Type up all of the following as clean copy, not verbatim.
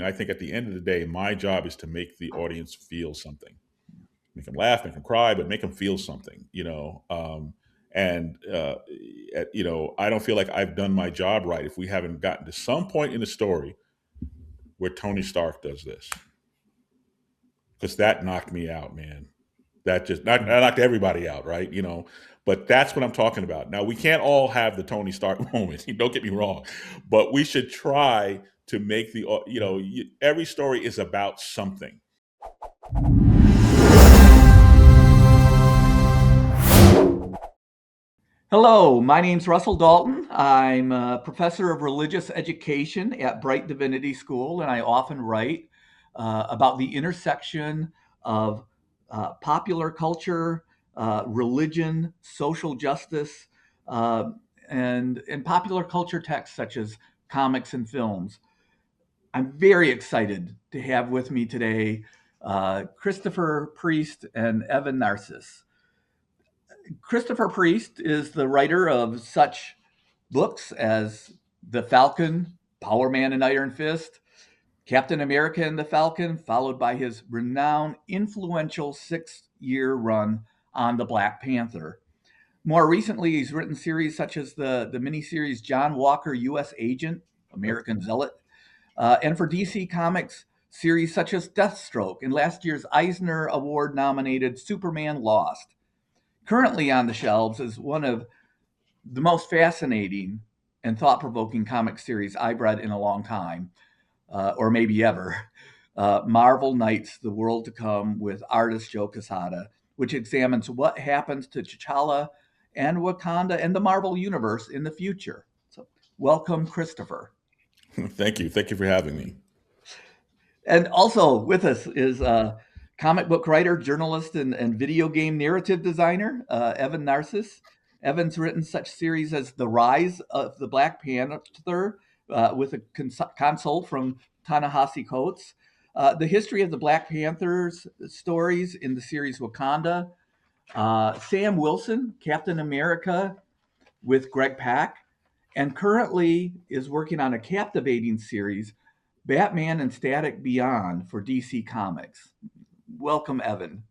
I think at the end of the day, my job is to make the audience feel something, make them laugh, make them cry, but make them feel something, and I don't feel like I've done my job right if we haven't gotten to some point in the story where Tony Stark does this, because that knocked me out, man. That knocked everybody out, right? But that's what I'm talking about. Now, we can't all have the Tony Stark moment. Don't get me wrong, but we should try to make every story is about something. Hello, my name's Russell Dalton. I'm a professor of religious education at Bright Divinity School, and I often write about the intersection of popular culture, religion, social justice, and popular culture texts such as comics and films. I'm very excited to have with me today Christopher Priest and Evan Narcisse. Christopher Priest is the writer of such books as The Falcon, Power Man and Iron Fist, Captain America and the Falcon, followed by his renowned, influential 6-year run on the Black Panther. More recently, he's written series such as the miniseries John Walker, U.S. Agent, American Zealot, and for DC Comics, series such as Deathstroke and last year's Eisner Award-nominated Superman Lost. Currently on the shelves is one of the most fascinating and thought-provoking comic series I've read in a long time, or maybe ever. Marvel Knights, The World to Come, with artist Joe Quesada, which examines what happens to T'Challa and Wakanda and the Marvel Universe in the future. So, welcome, Christopher. Thank you. Thank you for having me. And also with us is comic book writer, journalist, and video game narrative designer, Evan Narcisse. Evan's written such series as The Rise of the Black Panther, with a consult from Ta-Nehisi Coates, the history of the Black Panther's stories in the series Wakanda, Sam Wilson, Captain America, with Greg Pak, and currently is working on a captivating series, Batman and Static Beyond, for DC Comics. Welcome, Evan.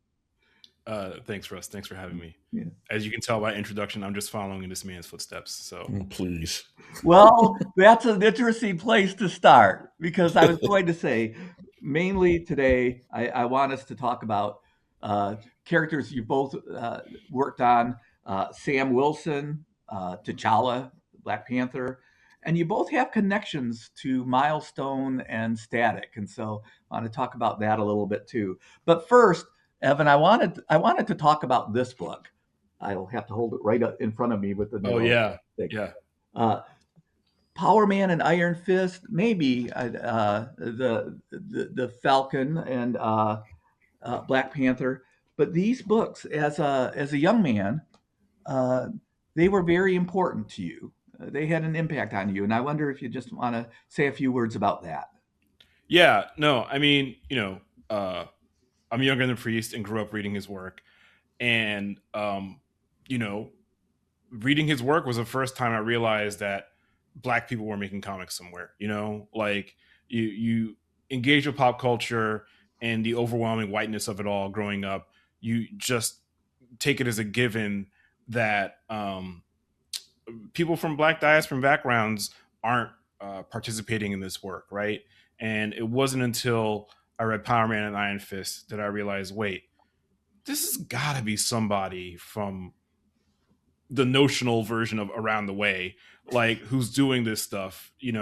Thanks, Russ. Thanks for having me. Yeah. As you can tell by introduction, I'm just following in this man's footsteps. So please. Well, that's an interesting place to start, because I was going to say, mainly today, I want us to talk about characters you both worked on, Sam Wilson, T'Challa, Black Panther, and you both have connections to Milestone and Static, and so I want to talk about that a little bit too. But first, Evan, I wanted to talk about this book. I'll have to hold it right up in front of me with the. Oh yeah, thing. Yeah. Power Man and Iron Fist, maybe the Falcon and Black Panther, but these books, as a young man, they were very important to you. They had an impact on you, and I wonder if you just want to say a few words about that. Yeah, no, I mean, I'm younger than Priest and grew up reading his work, and reading his work was the first time I realized that Black people were making comics somewhere. Like you engage with pop culture and the overwhelming whiteness of it all growing up. You just take it as a given that people from Black diaspora backgrounds aren't participating in this work, right? And it wasn't until I read Power Man and Iron Fist that I realized, wait, this has got to be somebody from the notional version of Around the Way, like who's doing this stuff. It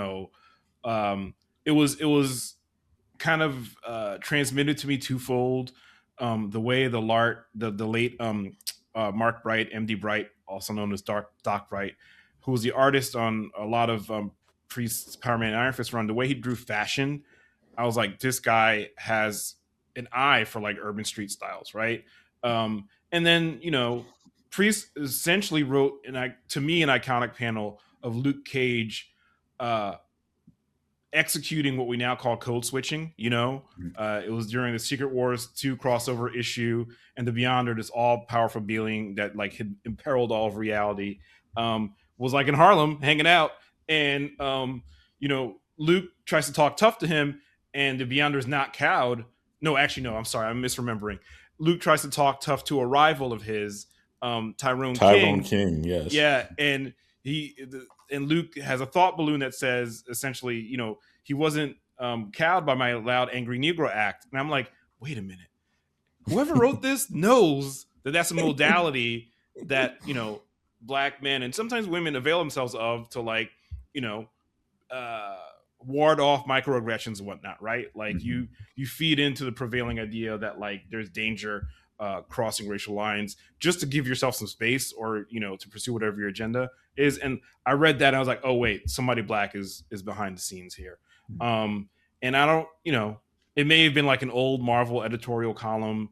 was kind of transmitted to me twofold. The way the late Mark Bright, MD Bright, also known as Doc Bright, who was the artist on a lot of Priest's Power Man and Iron Fist run, the way he drew fashion, I was like, this guy has an eye for like urban street styles, right? And then, Priest essentially wrote, to me, an iconic panel of Luke Cage executing what we now call code switching. It was during the Secret Wars 2 crossover issue, and the Beyonder, this all-powerful being that like had imperiled all of reality, was like in Harlem hanging out, and Luke tries to talk tough to him, and the Beyonder's not cowed. No, actually, no. I'm sorry, I'm misremembering. Luke tries to talk tough to a rival of his, Tyrone Tyrone King. King, yes. Yeah, and and Luke has a thought balloon that says essentially, he wasn't cowed by my loud, angry Negro act. And I'm like, wait a minute. Whoever wrote this knows that that's a modality that black men and sometimes women avail themselves of to uh, ward off microaggressions and whatnot, right? Like Mm-hmm. you feed into the prevailing idea that there's danger crossing racial lines just to give yourself some space or to pursue whatever your agenda is. And I read that and I was like, oh wait, somebody black is behind the scenes here. And I don't, it may have been like an old Marvel editorial column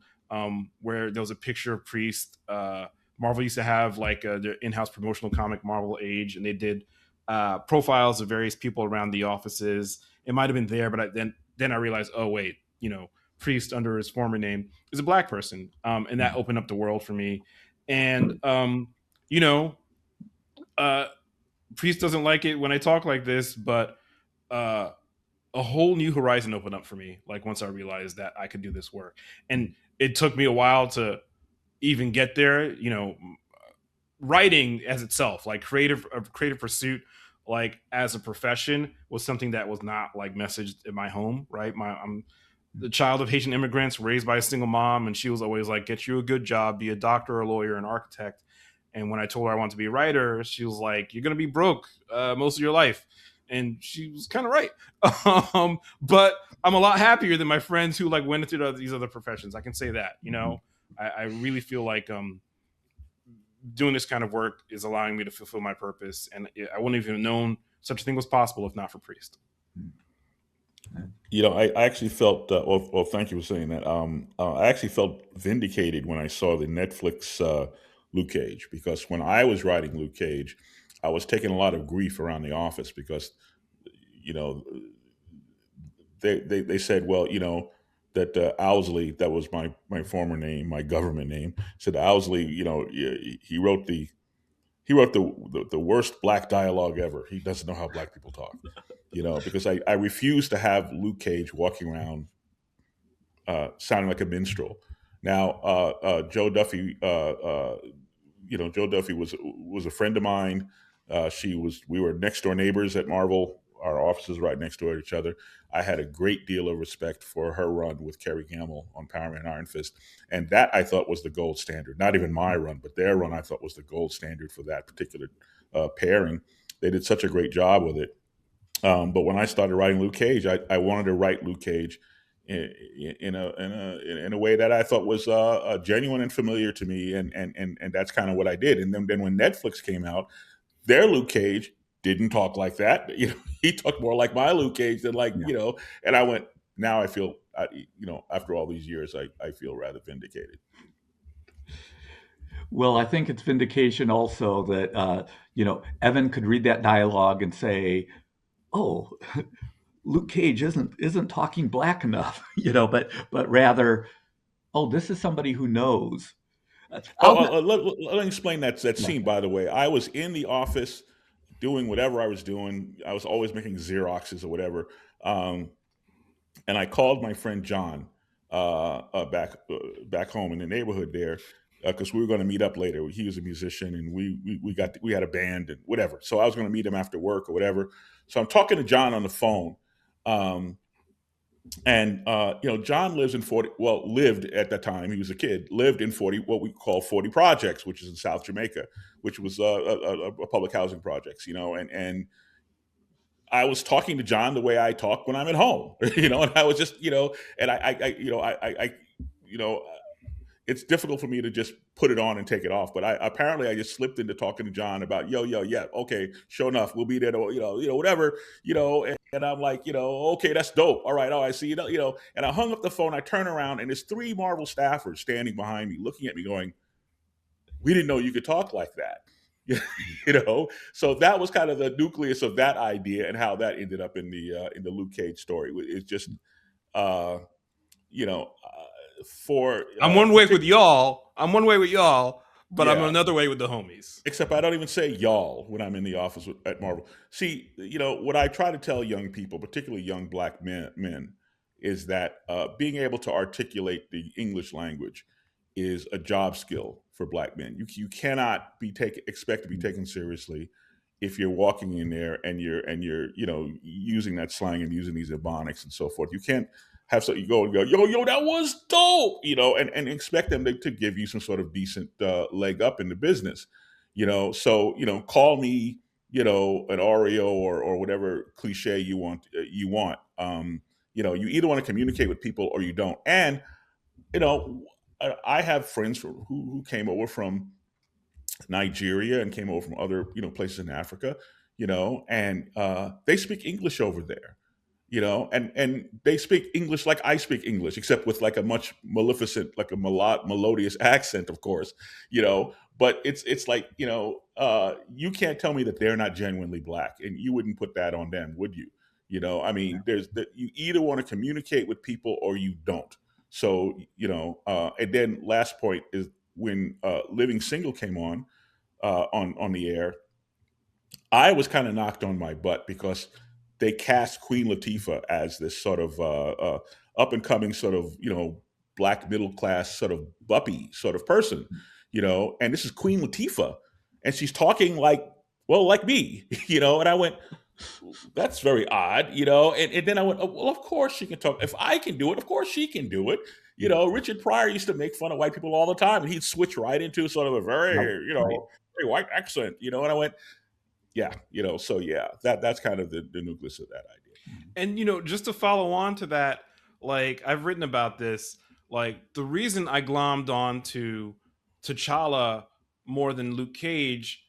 where there was a picture of Priest. Marvel used to have their in-house promotional comic, Marvel Age, and they did profiles of various people around the offices. It might have been there, but then I realized, oh wait, Priest under his former name is a black person, and that opened up the world for me. And Priest doesn't like it when I talk like this, but a whole new horizon opened up for me. Like once I realized that I could do this work, and it took me a while to even get there. Writing as itself, like creative pursuit, like as a profession, was something that was not messaged in my home. Right, I'm the child of Haitian immigrants, raised by a single mom, and she was always like, "Get you a good job, be a doctor, a lawyer, an architect." And when I told her I wanted to be a writer, she was like, "You're gonna be broke most of your life," and she was kind of right. But I'm a lot happier than my friends who went into these other professions. I can say that. I really feel like doing this kind of work is allowing me to fulfill my purpose, and I wouldn't have even known such a thing was possible if not for Priest. I actually felt, well, thank you for saying that. I actually felt vindicated when I saw the Netflix Luke Cage, because when I was writing Luke Cage, I was taking a lot of grief around the office because, you know, they said, well, that Owsley, that was my former name, my government name, said Owsley, he wrote the worst black dialogue ever. He doesn't know how black people talk, because I refuse to have Luke Cage walking around sounding like a minstrel. Now, Joe Duffy, Joe Duffy was a friend of mine. We were next door neighbors at Marvel. Our offices right next door to each other. I had a great deal of respect for her run with Kerry Gamble on Power Man Iron Fist, and that I thought was the gold standard. Not even my run, but their run I thought was the gold standard for that particular pairing. They did such a great job with it. But when I started writing Luke Cage, I wanted to write Luke Cage in a way that I thought was genuine and familiar to me, and that's kind of what I did. And then when Netflix came out, their Luke Cage didn't talk like that. He talked more like my Luke Cage than And I went. Now I feel, after all these years, I feel rather vindicated. Well, I think it's vindication also that Evan could read that dialogue and say, "Oh, Luke Cage isn't talking black enough," but rather, "Oh, this is somebody who knows." Let me explain that scene. By the way, I was in the office doing whatever I was doing. I was always making Xeroxes or whatever, and I called my friend John back home in the neighborhood there, because we were going to meet up later. He was a musician, and we had a band and whatever. So I was going to meet him after work or whatever. So I'm talking to John on the phone. And John lived at that time, he was a kid, lived in what we call 40 Projects, which is in South Jamaica, which was a public housing projects, and I was talking to John the way I talk when I'm at home, and I was just, and it's difficult for me to just put it on and take it off. But I just slipped into talking to John about, yeah, okay, sure enough, we'll be there to, whatever, and I'm like, okay, that's dope. All right, I see, and I hung up the phone. I turn around and there's 3 Marvel staffers standing behind me, looking at me going, we didn't know you could talk like that. So that was kind of the nucleus of that idea and how that ended up in the Luke Cage story. It's just, I'm one way with y'all. But Yeah. I'm another way with the homies. Except I don't even say y'all when I'm in the office at Marvel. See, what I try to tell young people, particularly young black men, is that being able to articulate the English language is a job skill for Black men. You cannot expect to be taken seriously if you're walking in there and you're using that slang and using these ebonics and so forth. You can't have so you go and go, yo, that was dope, and expect them to give you some sort of decent leg up in the business, So call me, an Oreo or whatever cliche you want. You either want to communicate with people or you don't. And you know, I have friends who came over from Nigeria and came over from other places in Africa, and they speak English over there, and they speak English like I speak English, except with like a much maleficent, like a melodious accent, of course, But it's like you can't tell me that they're not genuinely Black, and you wouldn't put that on them, would you? I mean, there's that you either want to communicate with people or you don't. So and then last point is when Living Single came on the air, I was kind of knocked on my butt because they cast Queen Latifah as this sort of up and coming sort of Black middle class sort of buppy sort of person, and this is Queen Latifah, and she's talking like me, and I went, that's very odd, and then I went, oh, well, of course she can talk. If I can do it, of course she can do it. Richard Pryor used to make fun of white people all the time, and he'd switch right into sort of a very, very white accent, and I went, yeah, so yeah, that's kind of the nucleus of that idea. And just to follow on to that, like I've written about this, like the reason I glommed on to T'Challa more than Luke Cage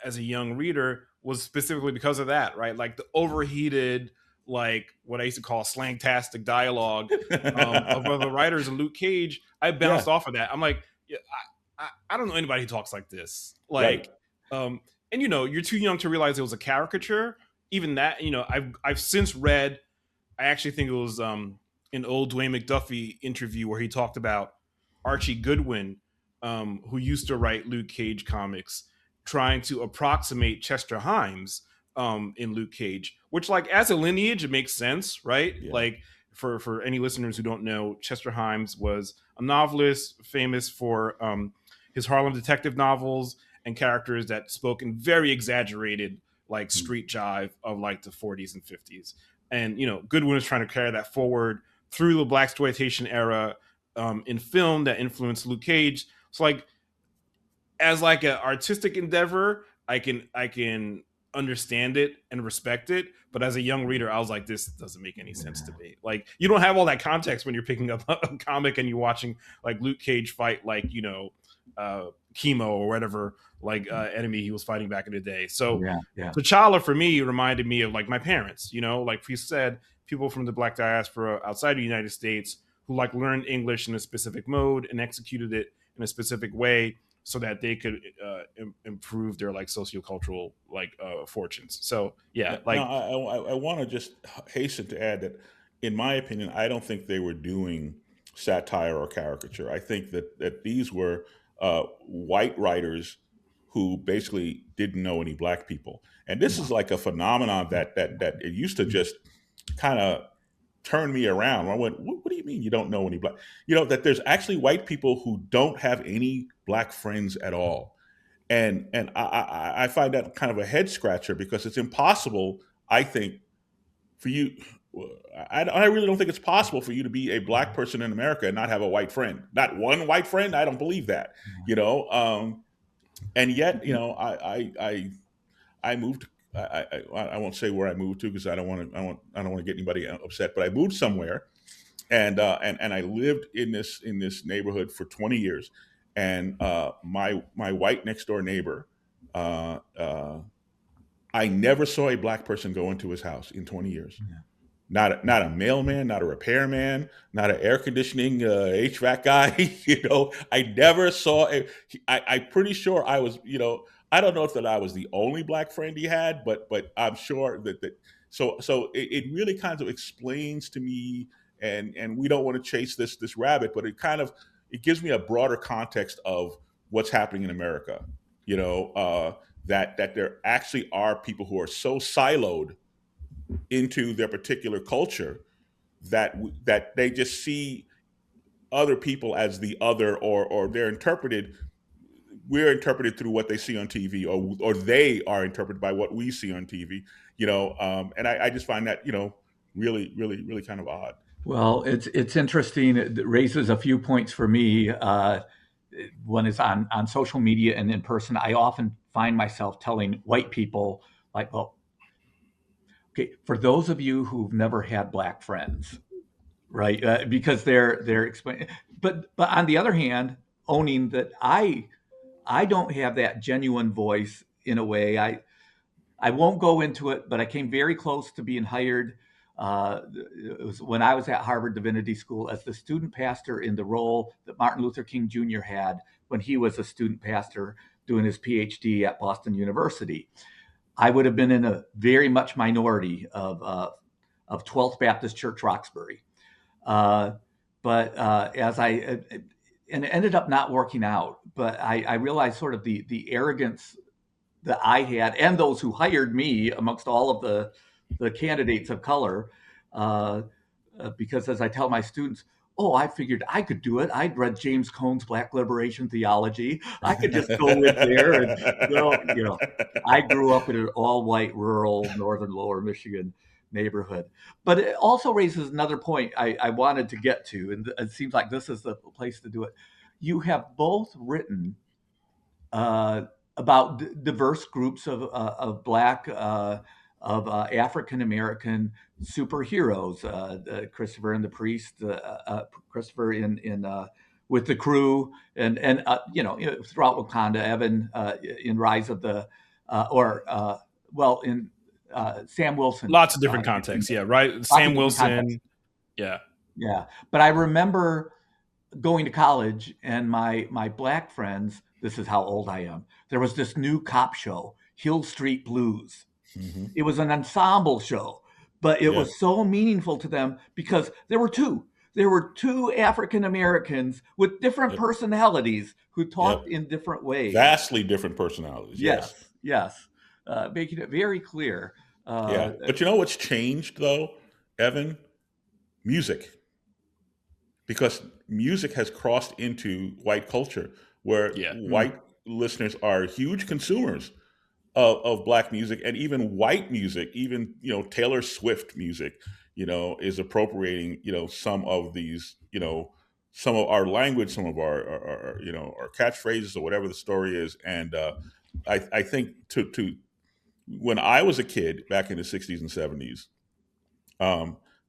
as a young reader was specifically because of that, right? Like the overheated, like what I used to call slangtastic dialogue of other writers in Luke Cage. I bounced off of that. I'm like, yeah, I don't know anybody who talks like this. Like, right. And you're too young to realize it was a caricature. Even that, I've since read. I actually think it was an old Dwayne McDuffie interview where he talked about Archie Goodwin, who used to write Luke Cage comics, trying to approximate Chester Himes in Luke Cage, which, like, as a lineage, it makes sense, right? Yeah. Like, for any listeners who don't know, Chester Himes was a novelist famous for his Harlem detective novels and characters that spoke in very exaggerated, like, street jive of like the 40s and 50s. And Goodwin is trying to carry that forward through the blaxploitation era in film that influenced Luke Cage. So, like, as like an artistic endeavor, I can understand it and respect it. But as a young reader, I was like, this doesn't make any sense to me. Like, you don't have all that context when you're picking up a comic and you're watching like Luke Cage fight like Chemo or whatever enemy he was fighting back in the day. So T'Challa for me reminded me of like my parents, like we said, people from the Black diaspora outside the United States who like learned English in a specific mode and executed it in a specific way so that they could improve their like sociocultural fortunes. So I want to just hasten to add that in my opinion, I don't think they were doing satire or caricature. I think that these were white writers who basically didn't know any Black people, and this is like a phenomenon that it used to just kind of turn me around. I went, what do you mean you don't know any Black? That there's actually white people who don't have any Black friends at all, and I find that kind of a head scratcher because it's impossible, I think, for you. I really don't think it's possible for you to be a Black person in America and not have a white friend. Not one white friend. I don't believe that. And yet, I moved. I won't say where I moved to because I don't want to get anybody upset. But I moved somewhere, and I lived in this neighborhood for 20 years. And my white next door neighbor, I never saw a Black person go into his house in 20 years. Yeah. Not a mailman, not a repairman, not an air conditioning HVAC guy. I never saw I'm pretty sure I was. I don't know if that I was the only Black friend he had, but I'm sure that. So it really kind of explains to me, and we don't want to chase this rabbit, but it gives me a broader context of what's happening in America. That there actually are people who are so siloed into their particular culture that they just see other people as the other, or we're interpreted through what they see on TV, or they are interpreted by what we see on TV. And I just find that really, really, really kind of odd. Well, it's interesting. It raises a few points for me. One is on social media and in person. I often find myself telling white people, like, well, okay, for those of you who've never had black friends, right? Because they're explaining. But on the other hand, owning that I don't have that genuine voice in a way. I won't go into it, but I came very close to being hired. It was when I was at Harvard Divinity School as the student pastor in the role that Martin Luther King Jr. had when he was a student pastor doing his PhD at Boston University. I would have been in a very much minority of 12th Baptist Church Roxbury. But as and it ended up not working out, but I realized sort of the arrogance that I had and those who hired me amongst all of the candidates of color, because as I tell my students, oh, I figured I could do it. I'd read James Cone's Black Liberation Theology. I could just go in there and, I grew up in an all-white rural northern lower Michigan neighborhood. But it also raises another point I wanted to get to, and it seems like this is the place to do it. You have both written about diverse groups of Black, of African American superheroes, Christopher and the Priest, Christopher in with the Crew, and throughout Wakanda, Evan in Rise of the, in Sam Wilson. Lots of different contexts, yeah, right. Sam Wilson, yeah. But I remember going to college and my Black friends, this is how old I am, there was this new cop show, Hill Street Blues. Mm-hmm. It was an ensemble show, but it was so meaningful to them because there were two African Americans with different personalities who talked in different ways. Vastly different personalities. Yes. Making it very clear. But you know what's changed though, Evan? Music. Because music has crossed into white culture, where white listeners are huge consumers of Black music, and even white music, even Taylor Swift music, is appropriating some of these, some of our language, some of our catchphrases or whatever the story is. And I think to when I was a kid back in the 60s and 70s,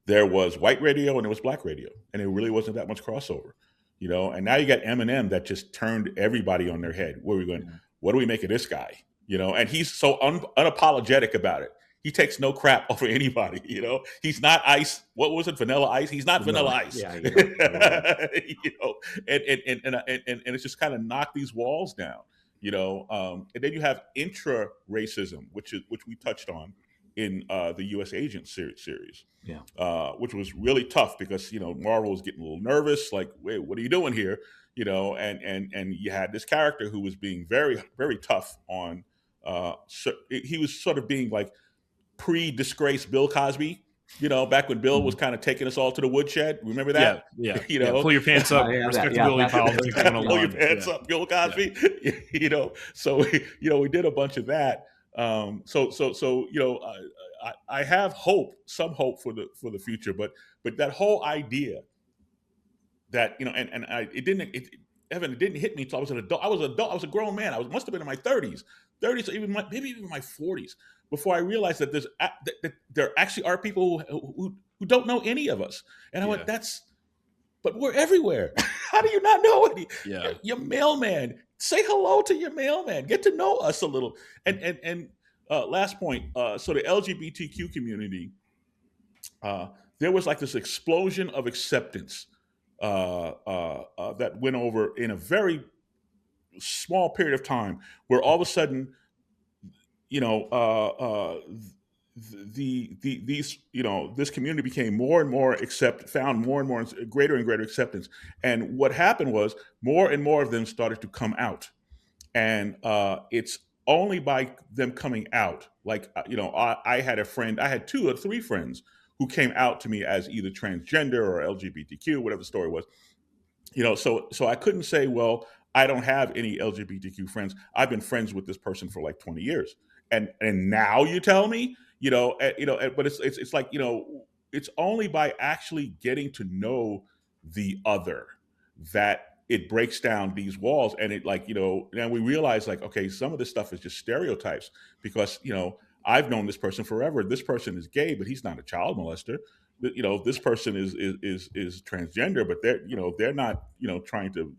there was white radio and there was Black radio, and it really wasn't that much crossover, and now you got Eminem that just turned everybody on their head. Where are we going? What do we make of this guy? And he's so unapologetic about it. He takes no crap over anybody. He's not Ice. What was it? Vanilla Ice. He's not Vanilla Ice. And it's just kind of knocked these walls down. And then you have intra-racism, which we touched on in the U.S. Agent series, which was really tough because Marvel was getting a little nervous, like, wait, what are you doing here? And you had this character who was being very, very tough on. So he was sort of being like pre-disgraced Bill Cosby. Back when Bill was kind of taking us all to the woodshed. Remember that? Yeah. Pull your pants up. Respectability politics. Pull your pants up, Bill Cosby. So we did a bunch of that. I have hope, some hope for the future, but that whole idea that it didn't hit me until I was an adult. I was a grown man. I must have been in my 30s, or maybe even my 40s, before I realized that there actually are people who don't know any of us. And I went, but we're everywhere. How do you not know any? Yeah. Your mailman. Say hello to your mailman. Get to know us a little. And last point. So the LGBTQ community, there was like this explosion of acceptance that went over in a very small period of time, where all of a sudden, this community became more and more found more and more greater and greater acceptance. And what happened was more and more of them started to come out, and it's only by them coming out, like I had 2 or 3 friends who came out to me as either transgender or LGBTQ, whatever the story was. So I couldn't say, well, I don't have any LGBTQ friends. I've been friends with this person for like 20 years, and now you tell me, but it's like, it's only by actually getting to know the other that it breaks down these walls, and it, like, and we realize, like, okay, some of this stuff is just stereotypes, because I've known this person forever. This person is gay, but he's not a child molester. This person is transgender, but they're not trying to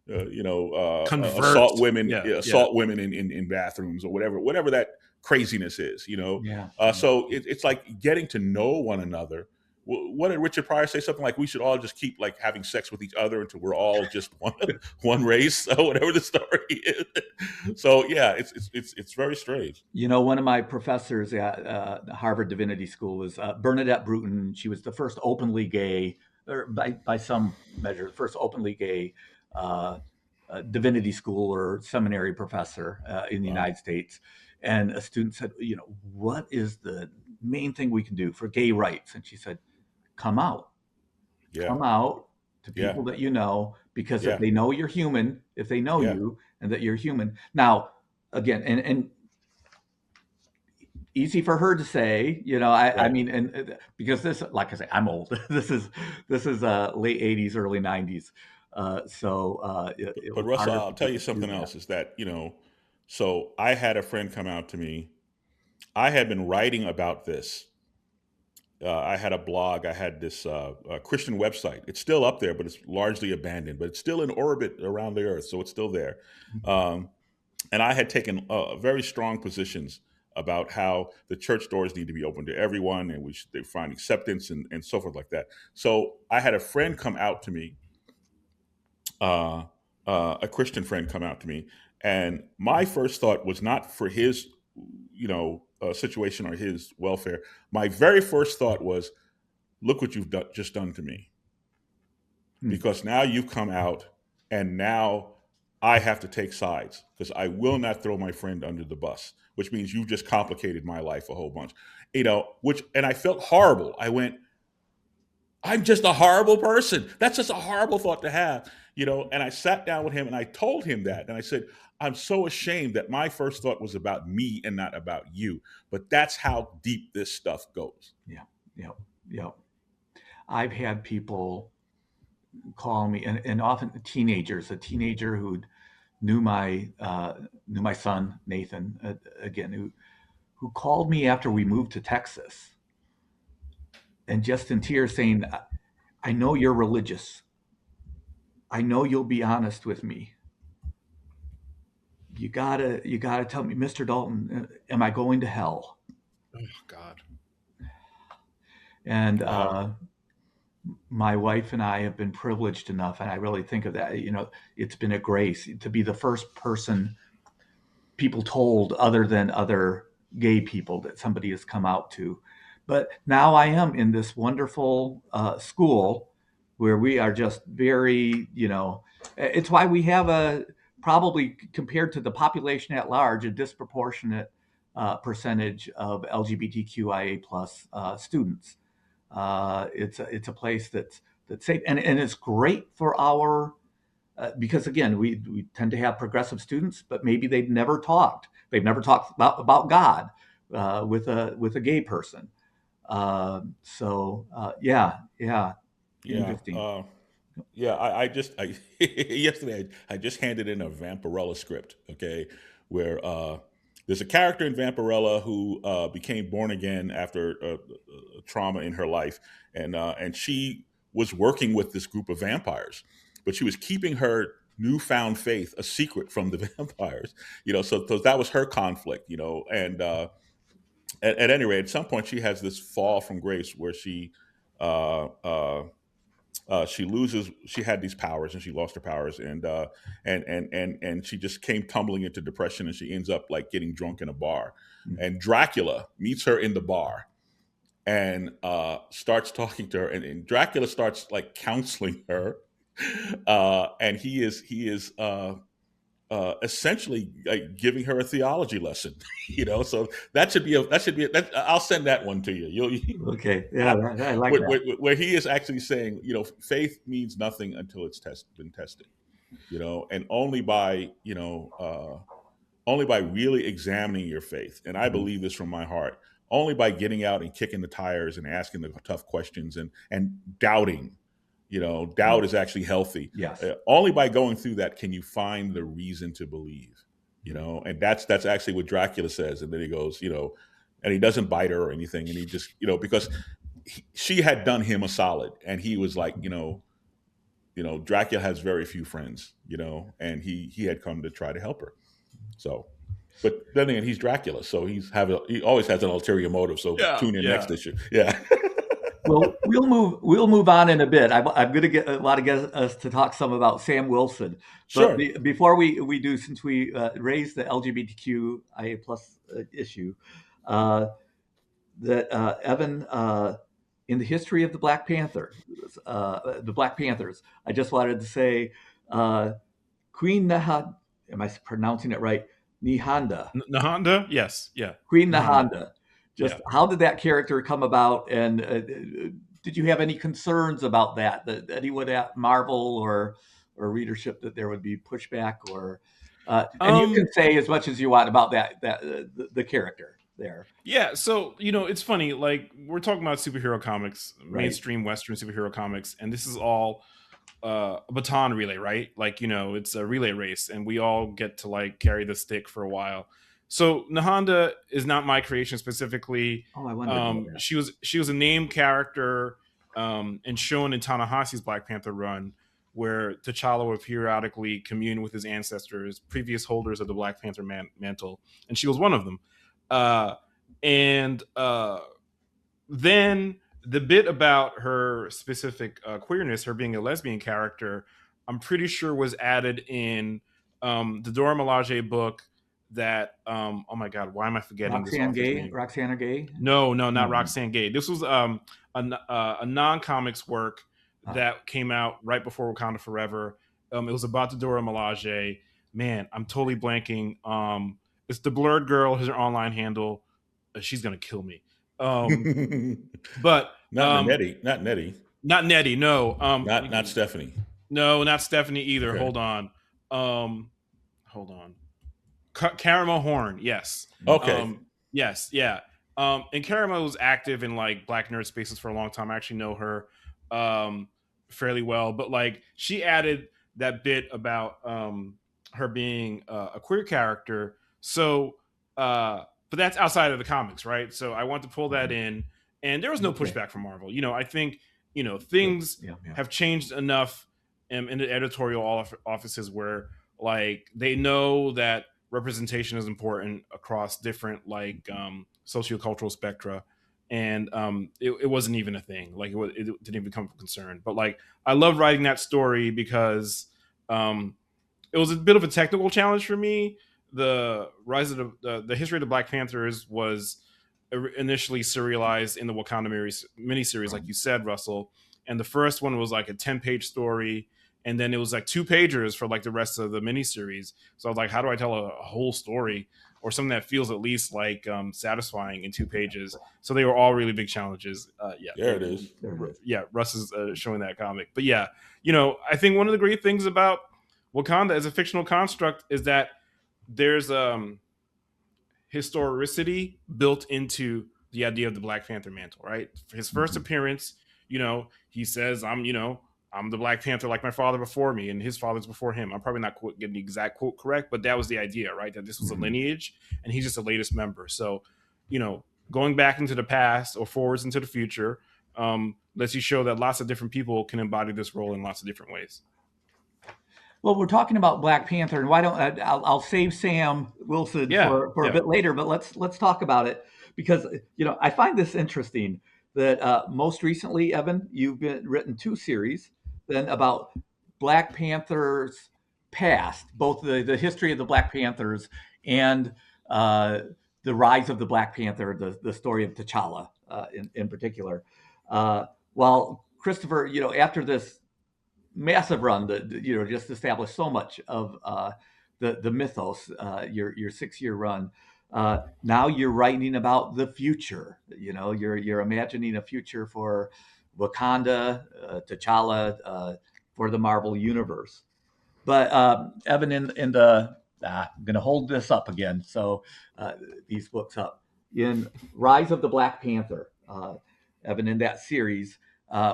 Convert. assault women, Yeah. assault women in bathrooms, or whatever that craziness is. Yeah. So it's like getting to know one another. What did Richard Pryor say? Something like, we should all just keep like having sex with each other until we're all just one race, or whatever the story is. So yeah, it's very strange. One of my professors at Harvard Divinity School was Bernadette Bruton. She was the first openly gay, or by some measure, the first openly gay divinity school or seminary professor in the Wow. United States. And a student said, what is the main thing we can do for gay rights? And she said, come out. Yeah. Come out to Yeah. people that you know, because Yeah. if they know you're human, if they know Yeah. you and that you're human. Now, again, and easy for her to say, I Right. mean, and because this, like I say, I'm old. This is late 80s, early 90s. It But was Russell, harder I'll for tell you people to do something that. else, is that, so I had a friend come out to me. I had been writing about this. I had a blog. I had this Christian website. It's still up there, but it's largely abandoned. But it's still in orbit around the Earth, so it's still there. Um, and I had taken very strong positions about how the church doors need to be open to everyone, and they find acceptance, and so forth, like that. So I had a friend come out to me, uh, a Christian friend come out to me, and my first thought was not for his, situation or his welfare. My very first thought was, look what you've just done to me, Hmm. because now you've come out, and now I have to take sides, because I will not throw my friend under the bus, which means you've just complicated my life a whole bunch, and I felt horrible. I went, I'm just a horrible person. That's just a horrible thought to have, And I sat down with him and I told him that. And I said, I'm so ashamed that my first thought was about me and not about you. But that's how deep this stuff goes. Yeah. I've had people call me, and often teenagers. A teenager who knew my son Nathan, again, who called me after we moved to Texas, and just in tears saying, I know you're religious. I know you'll be honest with me. You gotta tell me, Mr. Dalton, am I going to hell? Oh God. And Wow. my wife and I have been privileged enough, and I really think of that. It's been a grace to be the first person people told, other than other gay people, that somebody has come out to. But now I am in this wonderful school where we are just very, it's why we have probably compared to the population at large, a disproportionate percentage of LGBTQIA plus students. It's a place that's safe, and it's great for our because again, we tend to have progressive students, but maybe they've never talked. They've never talked about God with a gay person. Yeah, Yeah. interesting. Yeah. Yesterday, I just handed in a Vampirella script, okay, where there's a character in Vampirella who became born again after a trauma in her life, and she was working with this group of vampires, but she was keeping her newfound faith a secret from the vampires, so that was her conflict, and at any rate, at some point, she has this fall from grace where uh, uh, she loses. She had these powers, and she lost her powers, and she just came tumbling into depression, and she ends up like getting drunk in a bar, and Dracula meets her in the bar and starts talking to her, and Dracula starts like counseling her, and he is essentially giving her a theology lesson. So that should be I'll send that one to you. Okay, yeah, I like that. Where he is actually saying, faith means nothing until it's been tested. And only by really examining your faith, and I believe this from my heart, only by getting out and kicking the tires and asking the tough questions and doubting. Doubt is actually healthy. Yes. Only by going through that can you find the reason to believe. And that's actually what Dracula says. And then he goes, and he doesn't bite her or anything, and he just, because she had done him a solid, and he was like, Dracula has very few friends, and he had come to try to help her. So, but then again, he's Dracula, so he always has an ulterior motive. So tune in next issue. Yeah. Well, we'll move on in a bit. I'm going to want to get us to talk some about Sam Wilson. Sure. But before we do, since we raised the LGBTQIA plus issue, that Evan, in the history of the Black Panthers, I just wanted to say, Queen Nahanda, am I pronouncing it right? Nahanda? Yes. Yeah. Queen Nahanda. How did that character come about? And did you have any concerns about that anyone at Marvel or readership, that there would be pushback, or and you can say as much as you want about that the character there. Yeah, so it's funny, like, we're talking about superhero comics, Right. mainstream Western superhero comics, and this is all a baton relay, right? Like, it's a relay race, and we all get to like carry the stick for a while. So Nahanda is not my creation specifically. Oh, I wonder. She was a named character and shown in Ta-Nehisi's Black Panther run, where T'Challa would periodically commune with his ancestors, previous holders of the Black Panther mantle, and she was one of them. Then the bit about her specific queerness, her being a lesbian character, I'm pretty sure was added in the Dora Milaje book that oh my god, why am I forgetting Roxane this Gay? name? Roxana Gay? No, not Roxane Gay. This was a non-comics work that came out right before Wakanda Forever. It was about the Dora Milaje. Man, I'm totally blanking. It's the Blurred Girl, her online handle. She's gonna kill me. But not Nettie. Not Nettie. No. Not Stephanie. No, not Stephanie either. Okay. Hold on. Karama Horn. Yes. Okay. Yes. Yeah. And Karama was active in like Black nerd spaces for a long time. I actually know her fairly well, but like she added that bit about her being a queer character. So, but that's outside of the comics, right? So I want to pull that in, and there was no pushback from Marvel. I think things have changed enough in the editorial offices where like they know that representation is important across different like sociocultural spectra, and it wasn't even a thing. Like it didn't even become a concern. But like I love writing that story because it was a bit of a technical challenge for me. The rise of the history of the Black Panthers was initially serialized in the Wakanda miniseries, like you said, Russell. And the first one was like a 10-page story, and then it was like 2-pagers for like the rest of the miniseries. So I was like, how do I tell a whole story or something that feels at least like satisfying in 2 pages? So they were all really big challenges. There it is. Yeah, Russ is showing that comic. But yeah, I think one of the great things about Wakanda as a fictional construct is that there's historicity built into the idea of the Black Panther mantle, right? For his first appearance, he says, I'm the Black Panther like my father before me and his fathers before him. I'm probably not getting the exact quote correct, but that was the idea, right? That this was a lineage and he's just the latest member. So, going back into the past or forwards into the future lets you show that lots of different people can embody this role in lots of different ways. Well, we're talking about Black Panther, and why don't I'll save Sam Wilson for a bit later, but let's talk about it because I find this interesting that most recently, Evan, you've written 2 series then about Black Panthers past, both the history of the Black Panthers and the rise of the Black Panther, the story of T'Challa in particular. While Christopher, after this massive run that just established so much of the mythos, your 6-year run. Now you're writing about the future. You're imagining a future for Wakanda, T'Challa, for the Marvel universe. But Evan, in the I'm going to hold this up again. So these books up in Rise of the Black Panther, Evan, in that series,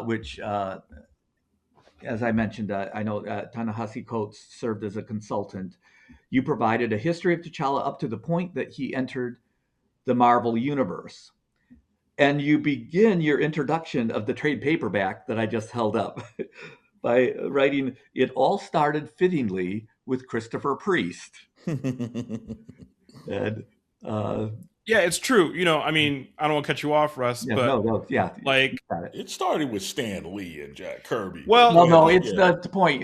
which, as I mentioned, I know Ta-Nehisi Coates served as a consultant. You provided a history of T'Challa up to the point that he entered the Marvel universe. And you begin your introduction of the trade paperback that I just held up by writing, "It all started fittingly with Christopher Priest." And yeah, it's true. I mean, I don't want to cut you off, Russ, yeah, but no, yeah, like, it started with Stan Lee and Jack Kirby. Well, no, it's the point.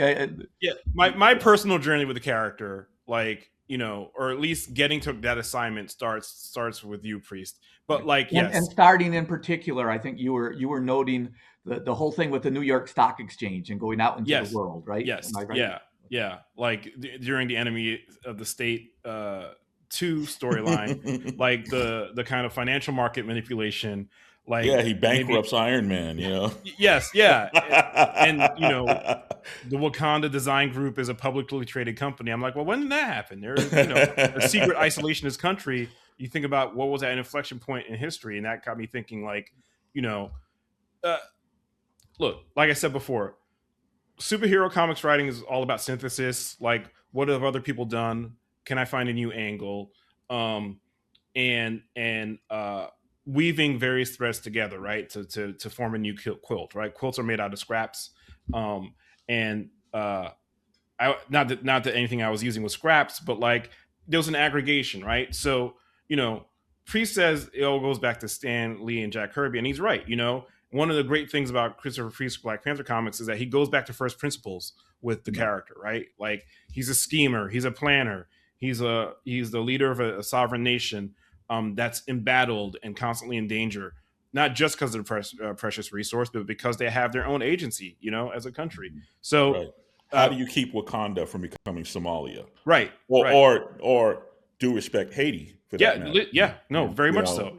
Yeah, my personal journey with the character, or at least getting to that assignment starts with you, Priest. But yes, and starting in particular, I think you were noting the whole thing with the New York Stock Exchange and going out into the world, right? Yes, Am I right? yeah. Like during the Enemy of the State 2 storyline, like the kind of financial market manipulation. He bankrupts Iron Man, Yes, yeah. And the Wakanda Design Group is a publicly traded company. I'm like, well, when did that happen? There's a secret isolationist country. You think about what was that inflection point in history, and that got me thinking, look, like I said before, superhero comics writing is all about synthesis. Like, what have other people done? Can I find a new angle? And weaving various threads together, right, to form a new quilt, right? Quilts are made out of scraps, not that anything I was using was scraps, but there was an aggregation, right? So Priest says it all goes back to Stan Lee and Jack Kirby, and he's right. One of the great things about Christopher Priest's Black Panther comics is that he goes back to first principles with the character, right? Like, he's a schemer, he's a planner, he's the leader of a sovereign nation that's embattled and constantly in danger, not just because of the precious resource, but because they have their own agency, as a country. So, right. How do you keep Wakanda from becoming Somalia? Right. Or do respect Haiti for that matter? No, very much so.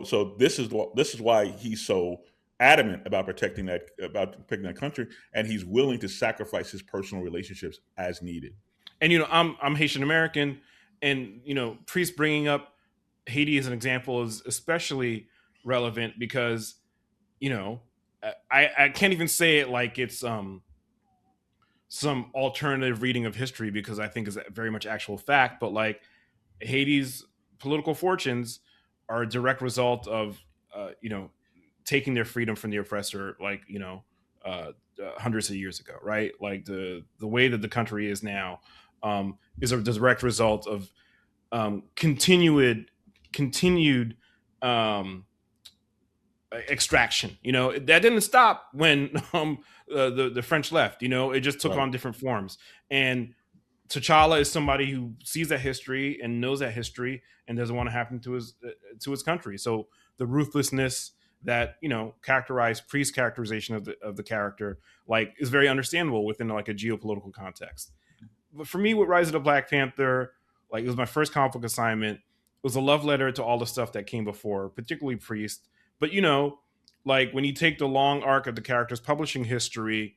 So this is why he's so adamant about protecting that country, and he's willing to sacrifice his personal relationships as needed. And I'm Haitian American, and Priest bringing up Haiti as an example is especially relevant because I can't even say it like it's some alternative reading of history, because I think is very much actual fact. But Haiti's political fortunes are a direct result of taking their freedom from the oppressor, hundreds of years ago, right? Like the way that the country is now is a direct result of continued extraction. That didn't stop when the French left. It just took on different forms. And T'Challa is somebody who sees that history and knows that history and doesn't want to happen to his country. So the ruthlessness that characterized Priest's characterization of the character is very understandable within a geopolitical context. But for me, with Rise of the Black Panther, it was my first comic book assignment. It was a love letter to all the stuff that came before, particularly Priest. But when you take the long arc of the character's publishing history,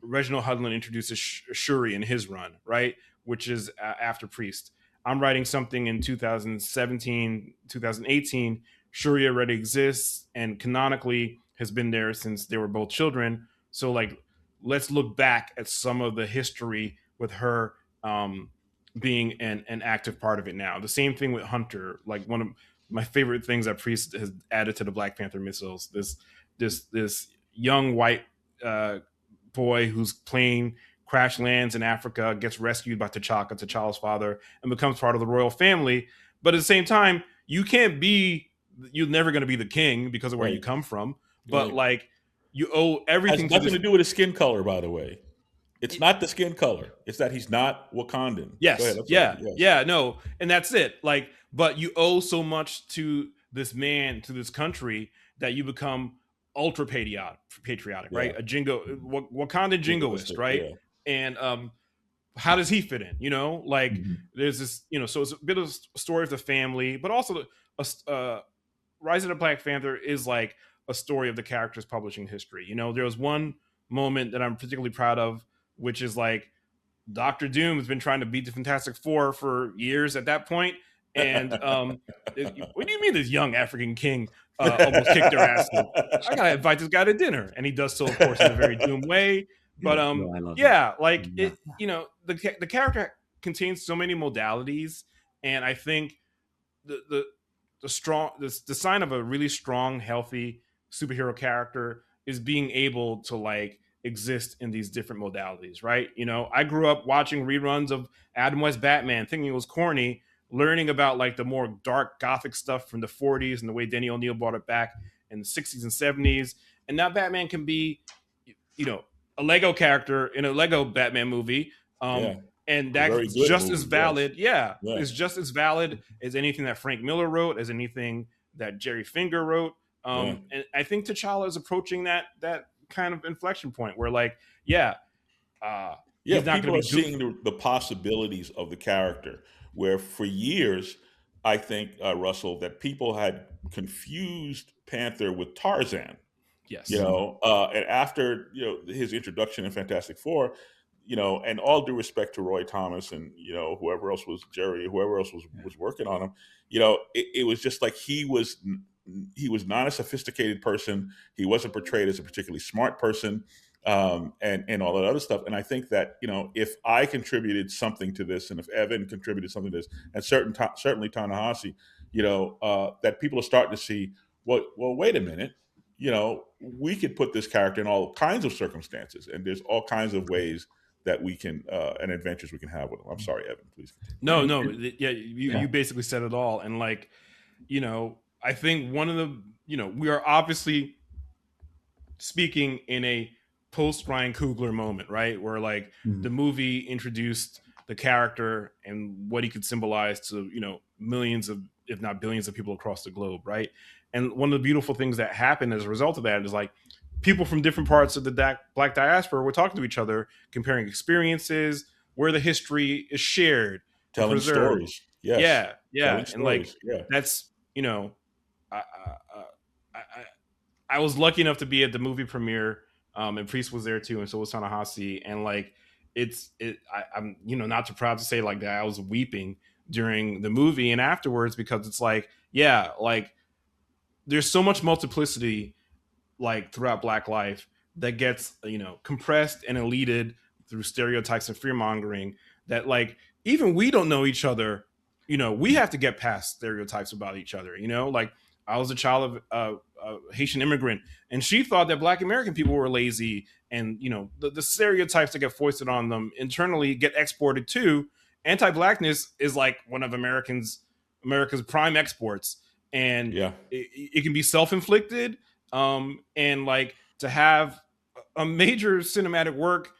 Reginald Hudlin introduces Shuri in his run, right? Which is after Priest. I'm writing something in 2017, 2018. Shuri already exists and canonically has been there since they were both children. So let's look back at some of the history with her being an active part of it now. The same thing with Hunter. One of my favorite things that Priest has added to the Black Panther mythos, this young white boy whose plane crash lands in Africa, gets rescued by T'Challa's father, and becomes part of the royal family. But at the same time, you're never going to be the king because of where you come from. But you owe everything. Has nothing to do with his skin color, by the way. It's not the skin color. It's that he's not Wakandan. Yes. Yeah. No. And that's it. But you owe so much to this man, to this country, that you become ultra patriotic, right? A Wakandan jingoist, right? Yeah. And how does he fit in? Like Mhm. there's this, so it's a bit of a story of the family, but also Rise of the Black Panther is like a story of the character's publishing history. There was one moment that I'm particularly proud of, which is like Doctor Doom has been trying to beat the Fantastic Four for years at that point. And what do you mean this young African king almost kicked their asses? I gotta invite this guy to dinner, and he does so, of course, in a very Doom way. But No, I love it. yeah, like Yeah. it, the character contains so many modalities, and I think the the sign of a really strong, healthy superhero character is being able to like exist in these different modalities, right? I grew up watching reruns of Adam West Batman, thinking it was corny, learning about like the more dark gothic stuff from the 40s and the way Denny O'Neil brought it back in the 60s and 70s. And now Batman can be, a Lego character in a Lego Batman movie. Yeah. And A very that's good just movie, as valid. yes. Yeah, Yeah. it's just as valid as anything that Frank Miller wrote, as anything that Jerry Finger wrote. Yeah. And I think T'Challa is approaching that kind of inflection point where, like, Yeah, he's not people going are to be seeing the possibilities of the character. Where for years, I think Russell, that people had confused Panther with Tarzan. yes, And after his introduction in Fantastic Four, and all due respect to Roy Thomas and whoever else was Jerry, whoever else was working on him, it was just like he was not a sophisticated person. He wasn't portrayed as a particularly smart person, and all that other stuff. And I think that if I contributed something to this, and if Evan contributed something to this, and certainly Ta-Nehisi, that people are starting to see. Well, wait a minute. We could put this character in all kinds of circumstances, and there's all kinds of ways that we can and adventures we can have with them. I'm sorry, Evan, please continue. no, yeah, you basically said it all. And like, I think one of the, we are obviously speaking in a post Ryan Coogler moment, right? Where like the movie introduced the character and what he could symbolize to, millions of, if not billions of people across the globe, right? And one of the beautiful things that happened as a result of that is like people from different parts of the Black diaspora were talking to each other, comparing experiences, where the history is shared, Telling preserved. stories. Yes. Yeah, Telling and like stories. Yeah. that's I, I, I was lucky enough to be at the movie premiere, and Priest was there too, and so was Ta-Nehisi, and like I'm not too proud to say like that I was weeping during the movie and afterwards, because it's like, yeah, like there's so much multiplicity like throughout Black life that gets compressed and eluded through stereotypes and fear mongering, that like even we don't know each other. We have to get past stereotypes about each other. Like I was a child of a Haitian immigrant, and she thought that Black American people were lazy, and the stereotypes that get foisted on them internally get exported too. Anti-Blackness is like one of America's prime exports, and Yeah. it can be self-inflicted. And like to have a major cinematic work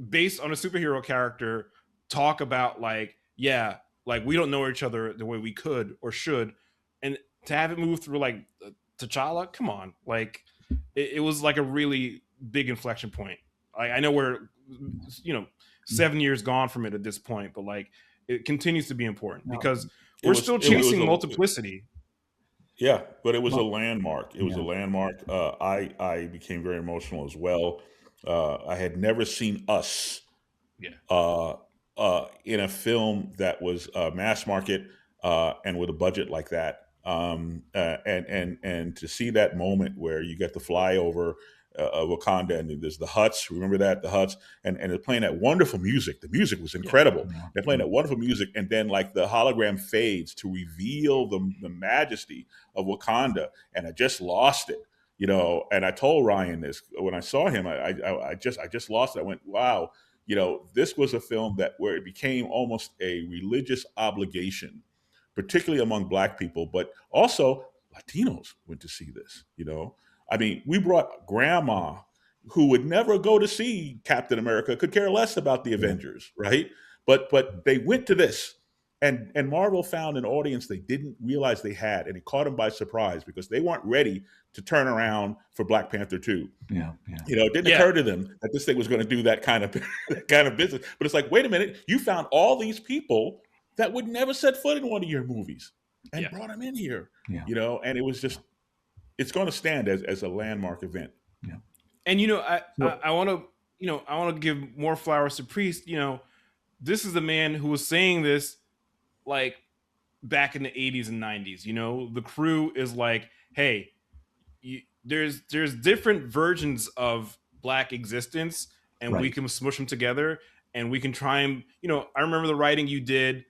based on a superhero character talk about like, yeah, like we don't know each other the way we could or should, and to have it move through like T'Challa, come on, like it was like a really big inflection point. I know we're 7 years gone from it at this point, but like it continues to be important because we're still chasing multiplicity. Yeah, but it was a landmark. It was a landmark. I became very emotional as well. I had never seen Us in a film that was mass market and with a budget like that. And to see that moment where you get the flyover Wakanda, and there's the huts. Remember that, the huts, and they're playing that wonderful music. The music was incredible. Yeah. They're playing that wonderful music, and then like the hologram fades to reveal the majesty of Wakanda, and I just lost it. And I told Ryan this when I saw him. I just lost it. I went, wow. This was a film where it became almost a religious obligation, particularly among Black people, but also Latinos went to see this. I mean, we brought grandma who would never go to see Captain America, could care less about the Avengers, right? But they went to this, And Marvel found an audience they didn't realize they had, and it caught them by surprise because they weren't ready to turn around for Black Panther 2. Yeah. It didn't occur to them that this thing was going to do that kind of that kind of business. But it's like, wait a minute, you found all these people that would never set foot in one of your movies and brought them in here. Yeah. And it was just, it's going to stand as a landmark event. Yeah. And I want to give more flowers to Priest. This is the man who was saying this like back in the 80s and 90s. The crew is like, hey, there's different versions of Black existence, and we can smush them together, and we can try and I remember the writing you did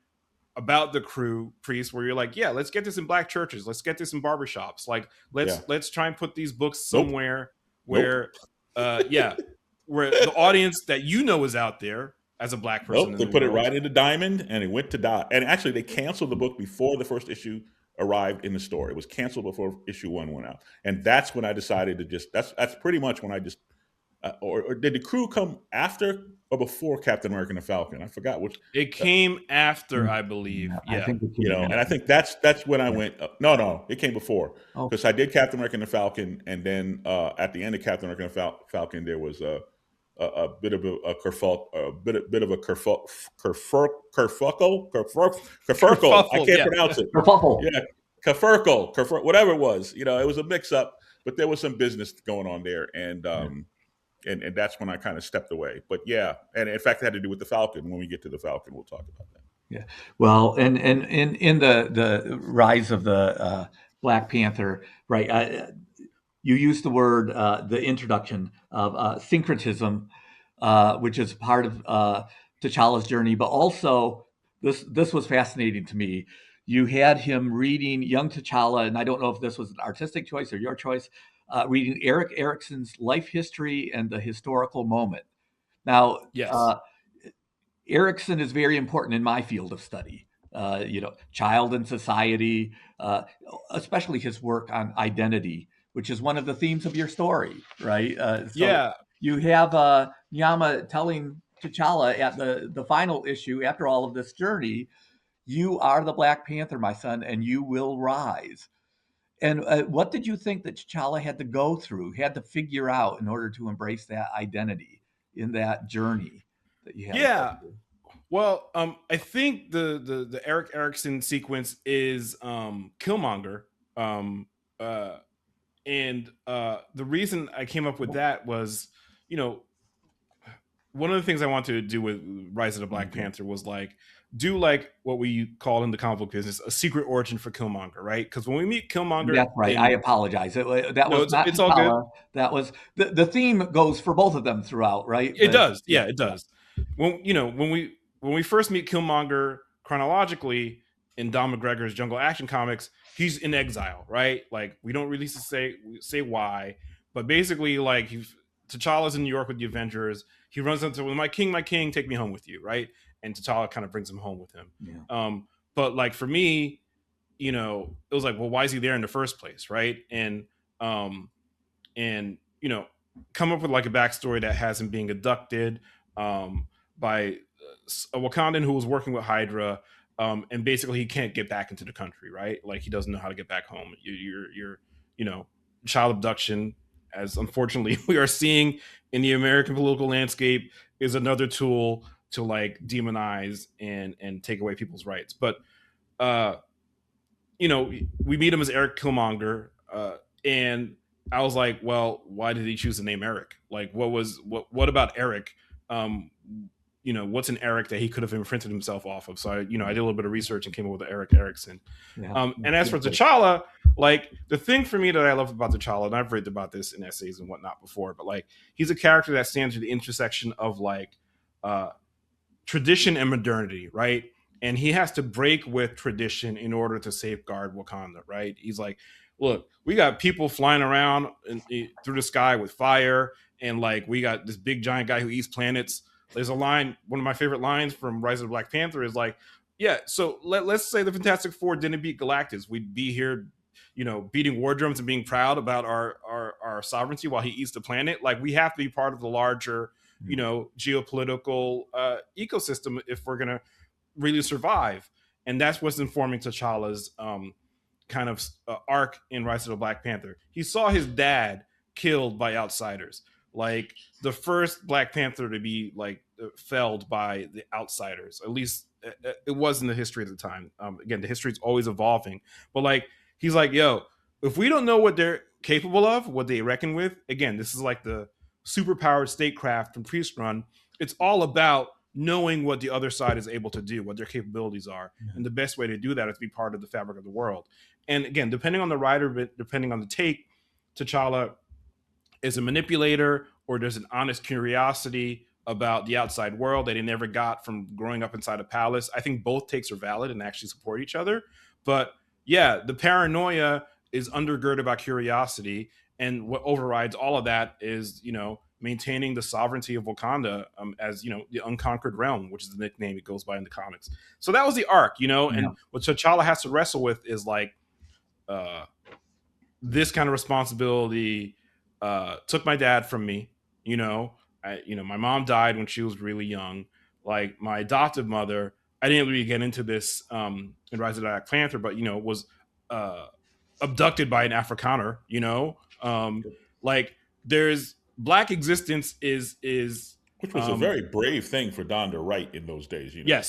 about the crew, Priest, where you're like, yeah, let's get this in Black churches, let's get this in barbershops, like let's try and put these books somewhere where where the audience that is out there as a Black person. They put it right into Diamond, and it went to die. And actually, they canceled the book before the first issue arrived in the store. It was canceled before issue 1 went out, and that's when I decided to just. That's pretty much when I just. Or did the crew come after or before Captain America and the Falcon? I forgot which. It came after, I believe. I think it came and I think that's when I went. No, it came before because I did Captain America and the Falcon, and then at the end of Captain America and the Falcon, there was a bit of a kerfuffle. I can't pronounce it. Kerfuffle. Yeah, kerfuffle, whatever it was. It was a mix-up, but there was some business going on there, and that's when I kind of stepped away. But yeah, and in fact, it had to do with the Falcon. When we get to the Falcon, we'll talk about that. Yeah. Well, and in the rise of the Black Panther, right? You used the word, the introduction of syncretism, which is part of T'Challa's journey, but also this was fascinating to me. You had him reading young T'Challa, and I don't know if this was an artistic choice or your choice, reading Erik Erikson's life history and the historical moment. Now, Erikson is very important in my field of study. Child and society, especially his work on identity, which is one of the themes of your story, right? You have Nyama telling T'Challa at the final issue, after all of this journey, you are the Black Panther, my son, and you will rise. And what did you think that T'Challa had to go through, had to figure out in order to embrace that identity in that journey that you had? Yeah. Well, I think the Erik Erikson sequence is Killmonger. And the reason I came up with that was, one of the things I wanted to do with Rise of the Black Panther was do what we call in the comic book business a secret origin for Killmonger, right? Because when we meet Killmonger, that's right. I apologize. It's all good. That was the theme goes for both of them throughout, right? It does. Yeah, it does. When we first meet Killmonger chronologically in Don McGregor's Jungle Action Comics, he's in exile, right? We don't really say why, but basically, T'Challa's in New York with the Avengers. He runs into my king, take me home with you, right? And T'Challa kind of brings him home with him. Yeah. But for me, it was well, why is he there in the first place, right? And come up with a backstory that has him being abducted by a Wakandan who was working with Hydra, and basically he can't get back into the country, right? He doesn't know how to get back home. You're child abduction, as unfortunately we are seeing in the American political landscape, is another tool to demonize and take away people's rights. But we meet him as Eric Killmonger, and I was like, well, why did he choose the name Eric? What about Eric? What's an Eric that he could have imprinted himself off of? So I did a little bit of research and came up with the Erik Erikson. Yeah. And as for T'Challa, the thing for me that I love about T'Challa, and I've read about this in essays and whatnot before, but he's a character that stands at the intersection of tradition and modernity, right? And he has to break with tradition in order to safeguard Wakanda, right? He's look, we got people flying around through the sky with fire, and we got this big giant guy who eats planets. There's a line, one of my favorite lines from Rise of the Black Panther is so let's say the Fantastic Four didn't beat Galactus. We'd be here, beating war drums and being proud about our sovereignty while he eats the planet. We have to be part of the larger, geopolitical ecosystem if we're going to really survive. and that's what's informing T'Challa's kind of arc in Rise of the Black Panther. He saw his dad killed by outsiders, like the first Black Panther to be like felled by the outsiders. At least it was in the history of the time. Again, the history is always evolving, but like he's like, yo, if we don't know what they're capable of, what they reckon with, again, this is like the superpowered statecraft from Priest Run. It's all about knowing what the other side is able to do, what their capabilities are, and the best way to do that is to be part of the fabric of the world. And again, depending on the writer, but depending on the take, T'Challa is a manipulator or there's an honest curiosity about the outside world that he never got from growing up inside a palace. I think both takes are valid and actually support each other. But yeah, the paranoia is undergirded by curiosity, and what overrides all of that is, you know, maintaining the sovereignty of Wakanda as, you know, the unconquered realm, which is the nickname it goes by in the comics. So that was the arc, you know, and what T'Challa has to wrestle with is like, this kind of responsibility took my dad from me. You know, my mom died when she was really young. Like my adoptive mother, I didn't really get into this in Rise of the Black Panther, but you know, was abducted by an Afrikaner. You know, like there's Black existence is which was a very brave thing for Don to write in those days. You know?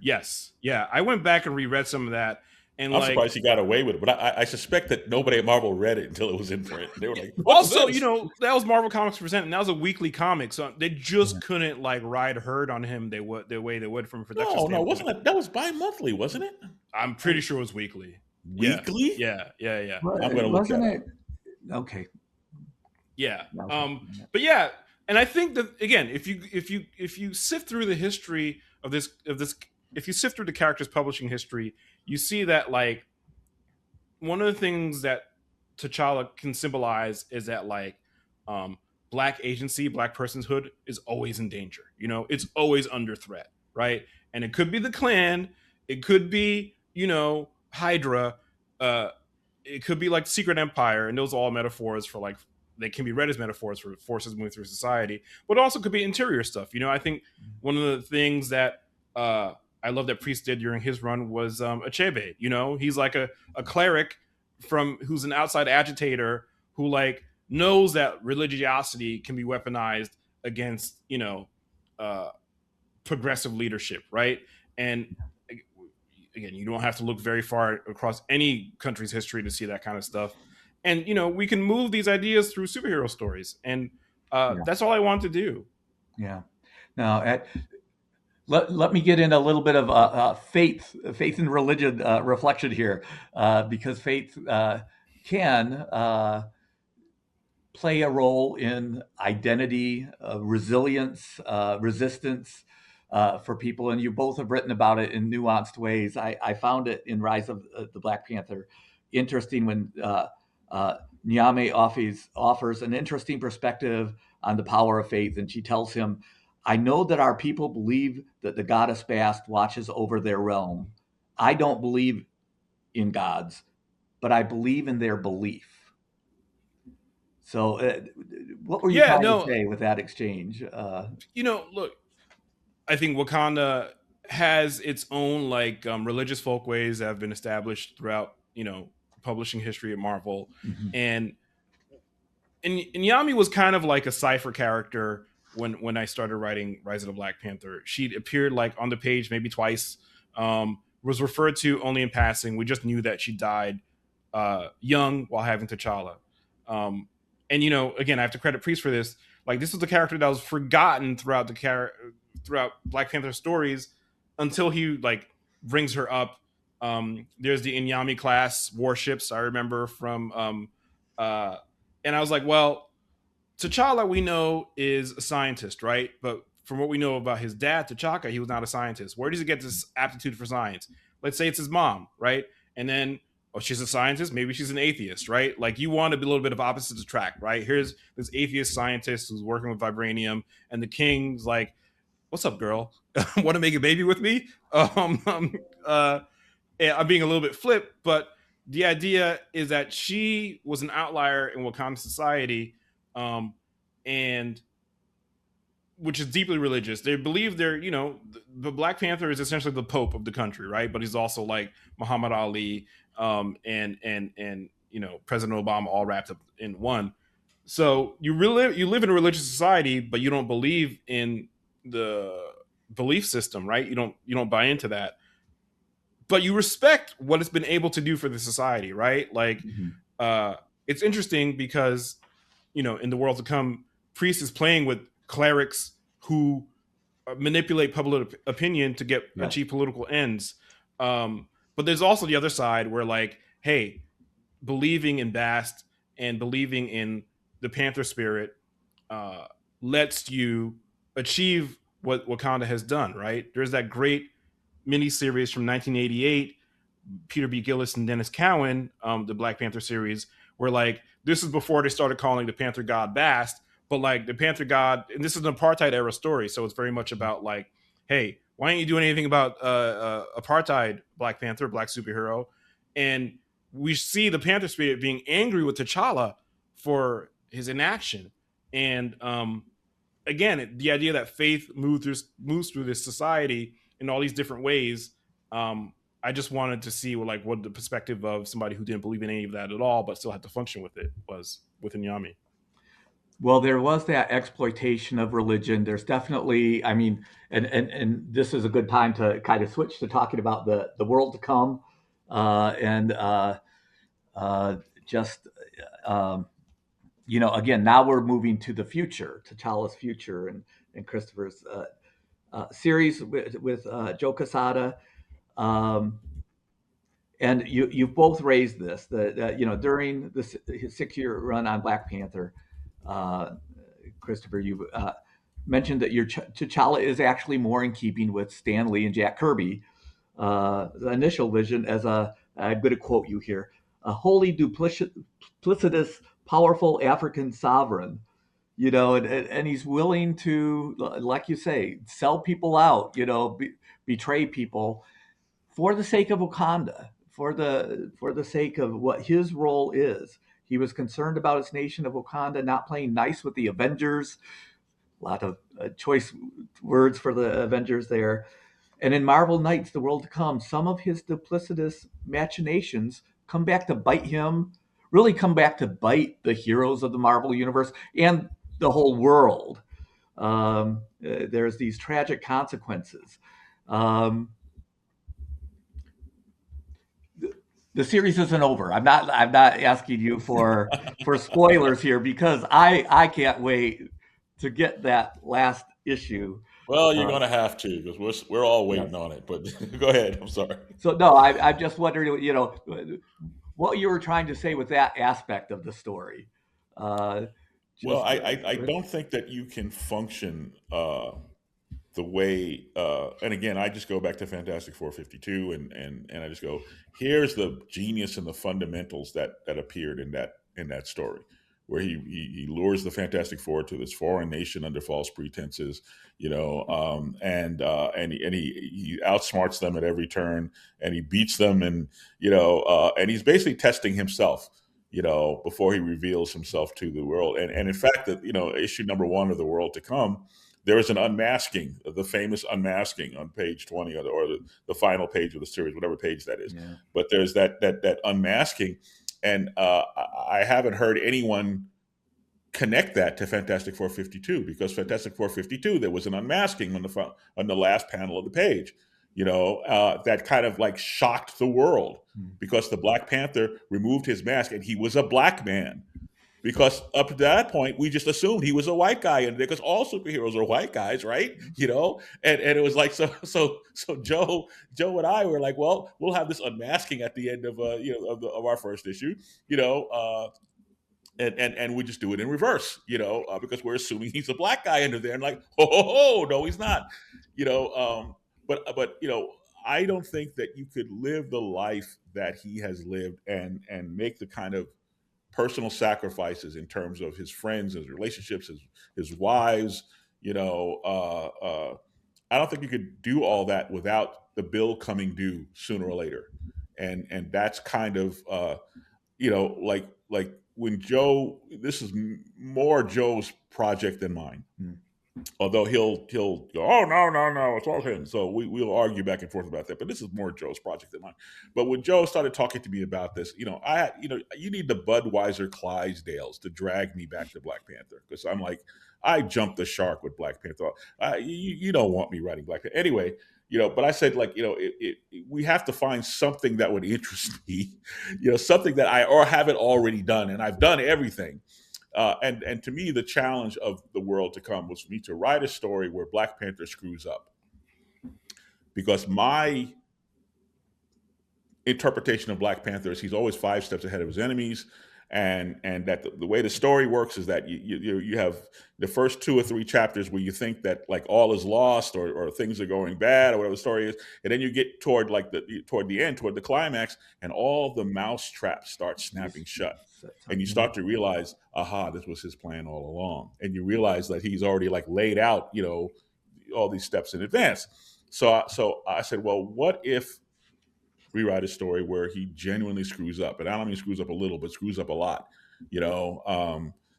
Yes, yeah. I went back and reread some of that. And I'm surprised he got away with it, but I suspect that nobody at Marvel read it until it was in print. They were like, also, you know, that was Marvel Comics Present, and that was a weekly comic, so they just couldn't like ride herd on him. The way they would from a production standpoint. No, wasn't it? That was bi-monthly, wasn't it? I'm pretty sure it was weekly. Weekly? Yeah. Well, I'm gonna look wasn't at it? Okay. Yeah. But yeah, and I think that again, if you sift through the history of this, if you sift through the character's publishing history, you see that like one of the things that T'Challa can symbolize is that like Black agency, Black personhood is always in danger. You know, it's always under threat, right? And it could be the Klan, it could be, you know, Hydra, it could be like Secret Empire, and those are all metaphors for like, they can be read as metaphors for forces moving through society, but also could be interior stuff. You know, I think one of the things that I love that Priest did during his run was Achebe. You know, he's like a cleric who's an outside agitator who like knows that religiosity can be weaponized against, you know, progressive leadership, right? And again, you don't have to look very far across any country's history to see that kind of stuff. And you know, we can move these ideas through superhero stories, and that's all I want to do. Yeah. Now, let me get in a little bit of faith and religion reflection here, because faith can play a role in identity, resilience, resistance for people. And you both have written about it in nuanced ways. I found it in Rise of the Black Panther interesting when Nyame offers an interesting perspective on the power of faith. And she tells him, I know that our people believe that the goddess Bast watches over their realm. I don't believe in gods, but I believe in their belief. So what were you trying to say with that exchange? You know, look, I think Wakanda has its own like religious folkways that have been established throughout, you know, publishing history at Marvel. And Nyame was kind of like a cipher character when I started writing Rise of the Black Panther. She'd appeared like on the page maybe twice, was referred to only in passing. We just knew that she died young while having T'Challa. And you know, again, I have to credit Priest for this. Like, this was the character that was forgotten throughout Black Panther stories until he like brings her up. There's the Inyami class warships I remember from, and I was like, well, T'Challa we know is a scientist, right? But from what we know about his dad, T'Chaka, he was not a scientist. Where does he get this aptitude for science? Let's say it's his mom, right? And then, oh, she's a scientist. Maybe she's an atheist, right? Like, you want to be a little bit of opposites attract, right? Here's this atheist scientist who's working with vibranium, and the king's like, "What's up, girl? Want to make a baby with me?" I'm being a little bit flip, but the idea is that she was an outlier in Wakanda society, and which is deeply religious. They believe they're, the Black Panther is essentially the Pope of the country, right? But he's also like Muhammad Ali, and President Obama, all wrapped up in one. So you live in a religious society, but you don't believe in the belief system, right? You don't buy into that, but you respect what it's been able to do for the society, right? Like, it's interesting because in the world to come, Priest is playing with clerics who manipulate public opinion to achieve political ends. But there's also the other side where, like, hey, believing in Bast and believing in the Panther spirit lets you achieve what Wakanda has done, right? There's that great miniseries from 1988, Peter B. Gillis and Dennis Cowan, the Black Panther series, where, like, this is before they started calling the Panther God Bast, but, like, the Panther God, and this is an apartheid era story, so it's very much about, like, hey, why don't you do anything about apartheid Black Panther, Black superhero? And we see the Panther spirit being angry with T'Challa for his inaction. And again, the idea that faith moves through this society in all these different ways. I just wanted to see what the perspective of somebody who didn't believe in any of that at all, but still had to function with it, was with Inyami. Well, there was that exploitation of religion. There's definitely, I mean, and this is a good time to kind of switch to talking about the world to come, and just again, now we're moving to the future, to T'Challa's future, and Christopher's series with Joe Quesada. And you've both raised this, during his 6-year run on Black Panther, Christopher, you mentioned that your T'Challa is actually more in keeping with Stan Lee and Jack Kirby, the initial vision as I'm going to quote you here, a wholly duplicitous, powerful African sovereign, and he's willing to, like you say, sell people out, betray people for the sake of Wakanda, for the sake of what his role is. He was concerned about his nation of Wakanda, not playing nice with the Avengers. A lot of choice words for the Avengers there. And in Marvel Knights, The World to Come, some of his duplicitous machinations come back to bite him, really come back to bite the heroes of the Marvel Universe and the whole world. There's these tragic consequences. The series isn't over. I'm not asking you for spoilers here, because I can't wait to get that last issue. Well, you're going to have to, because we're all waiting on it. But go ahead. I'm sorry. So no, I'm just wondering, what you were trying to say with that aspect of the story. Well, I don't think that you can function the way, and again, I just go back to Fantastic Four 52, and I just go, here's the genius and the fundamentals that appeared in that story, where he lures the Fantastic Four to this foreign nation under false pretenses, and he outsmarts them at every turn, and he beats them, and and he's basically testing himself, before he reveals himself to the world. And in fact, that issue number 1 of The World to Come, there is an unmasking, the famous unmasking on page 20, or the final page of the series, whatever page that is. Yeah. But there's that unmasking, and I haven't heard anyone connect that to Fantastic Four 52, because Fantastic Four 52, there was an unmasking on the last panel of the page, that kind of like shocked the world, because the Black Panther removed his mask and he was a black man. Because up to that point, we just assumed he was a white guy, and because all superheroes are white guys, right? And it was like, so Joe and I were like, well, we'll have this unmasking at the end of of our first issue, and we just do it in reverse, because we're assuming he's a black guy under there, and like, no, he's not, but I don't think that you could live the life that he has lived and make the kind of personal sacrifices in terms of his friends, his relationships, his wives. I don't think you could do all that without the bill coming due sooner or later. And that's kind of, like when Joe, this is more Joe's project than mine. Although he'll go, oh no, it's all him. So we'll argue back and forth about that. But this is more Joe's project than mine. But when Joe started talking to me about this, you need the Budweiser Clydesdales to drag me back to Black Panther, because I'm like, I jumped the shark with Black Panther. You don't want me writing Black Panther anyway. But I said, like, we have to find something that would interest me, something that I or haven't already done, and I've done everything. And to me, the challenge of the world to come was for me to write a story where Black Panther screws up, because my interpretation of Black Panther is he's always 5 steps ahead of his enemies, and that the way the story works is that you have the first 2 or 3 chapters where you think that, like, all is lost, or things are going bad, or whatever the story is, and then you get toward the end, toward the climax, and all the mouse traps start snapping shut, and you start to realize, aha, this was his plan all along, and you realize that he's already, like, laid out all these steps in advance. So I said, well, what if we write a story where he genuinely screws up, and I don't mean screws up a little, but screws up a lot,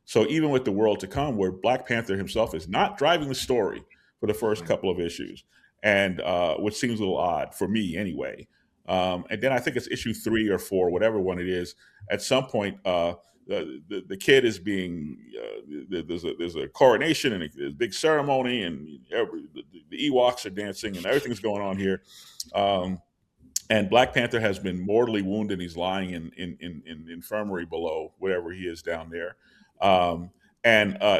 so even with the world to come, where Black Panther himself is not driving the story for the first couple of issues, and which seems a little odd for me anyway. And then I think it's issue 3 or 4, whatever one it is. At some point, the kid is being there's a coronation and a big ceremony, and the Ewoks are dancing, and everything's going on here. And Black Panther has been mortally wounded. He's lying in infirmary below, whatever he is down there. And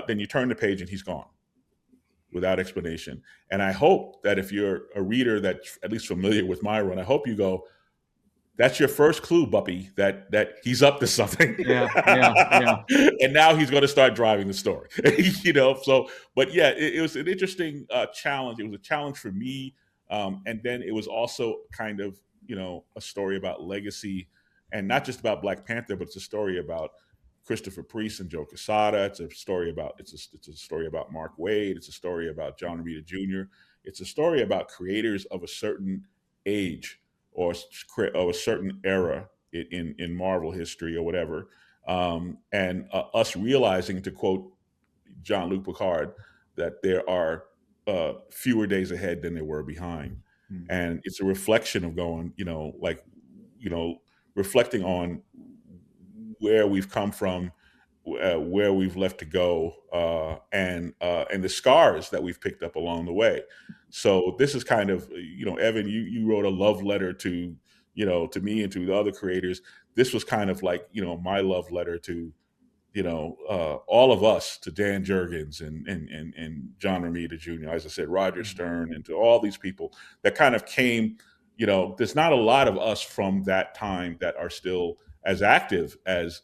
then you turn the page and he's gone without explanation. And I hope that if you're a reader that's at least familiar with my run, I hope you go, that's your first clue, Buppy, that he's up to something. Yeah. And now he's going to start driving the story. So, but yeah, it was an interesting challenge. It was a challenge for me. And then it was also kind of, a story about legacy, and not just about Black Panther, but it's a story about Christopher Priest and Joe Quesada. It's a story about Mark Waid. It's a story about John Romita Jr. It's a story about creators of a certain age, or of a certain era in Marvel history or whatever, and us realizing, to quote Jean-Luc Picard, that there are fewer days ahead than there were behind. And it's a reflection of going, reflecting on where we've come from, where we've left to go, and the scars that we've picked up along the way. So this is kind of, Evan, you wrote a love letter to me and to the other creators. This was kind of like, my love letter to, all of us, to Dan Jurgens and John Romita Jr., as I said, Roger Stern, and to all these people that kind of came, there's not a lot of us from that time that are still as active as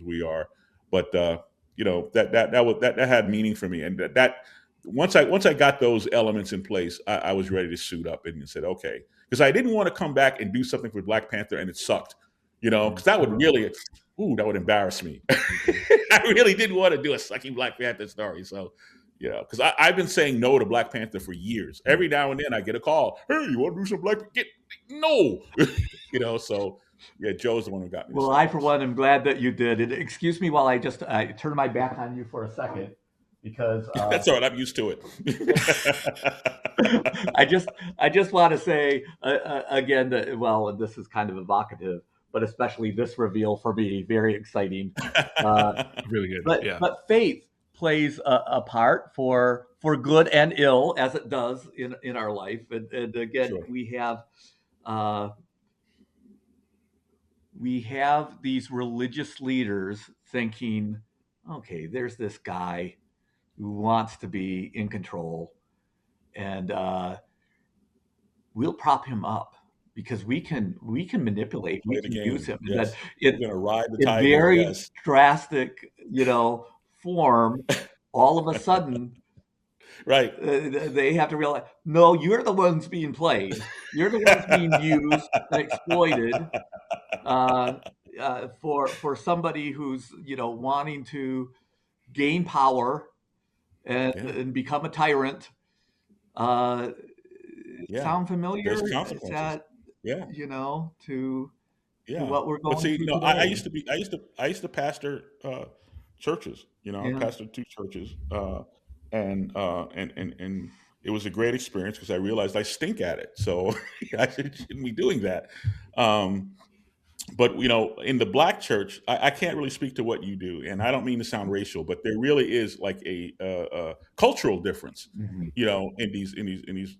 we are, but that had meaning for me, and that once I got those elements in place, I was ready to suit up and said, okay, because I didn't want to come back and do something for Black Panther and it sucked, because that would really, that would embarrass me. I really didn't want to do a sucky Black Panther story. So, because I've been saying no to Black Panther for years. Every now and then I get a call. Hey, you want to do some Black Panther? No. So, yeah, Joe's the one who got me. Well, I, for one, am glad that you did. And excuse me while I just turn my back on you for a second, because that's all right. I'm used to it. I just want to say again that, well, and this is kind of evocative, but especially this reveal for me, very exciting. Really good. But faith plays a part for good and ill, as it does in our life. And again, sure. We have these religious leaders thinking, okay, there's this guy who wants to be in control, and we'll prop him up because we can manipulate, we can use him. Yes. We're going to ride the tiger. In very drastic, form. All of a sudden, right? They have to realize, no, you're the ones being played. You're the ones being used and exploited for somebody who's wanting to gain power and become a tyrant. Sound familiar? There's consequences. To what we're going. But see, I used to pastor churches. I Yeah. pastored 2 churches, and it was a great experience because I realized I stink at it, so I shouldn't be doing that. Um, but in the black church, I can't really speak to what you do, and I don't mean to sound racial, but there really is like a cultural difference, Mhm. in these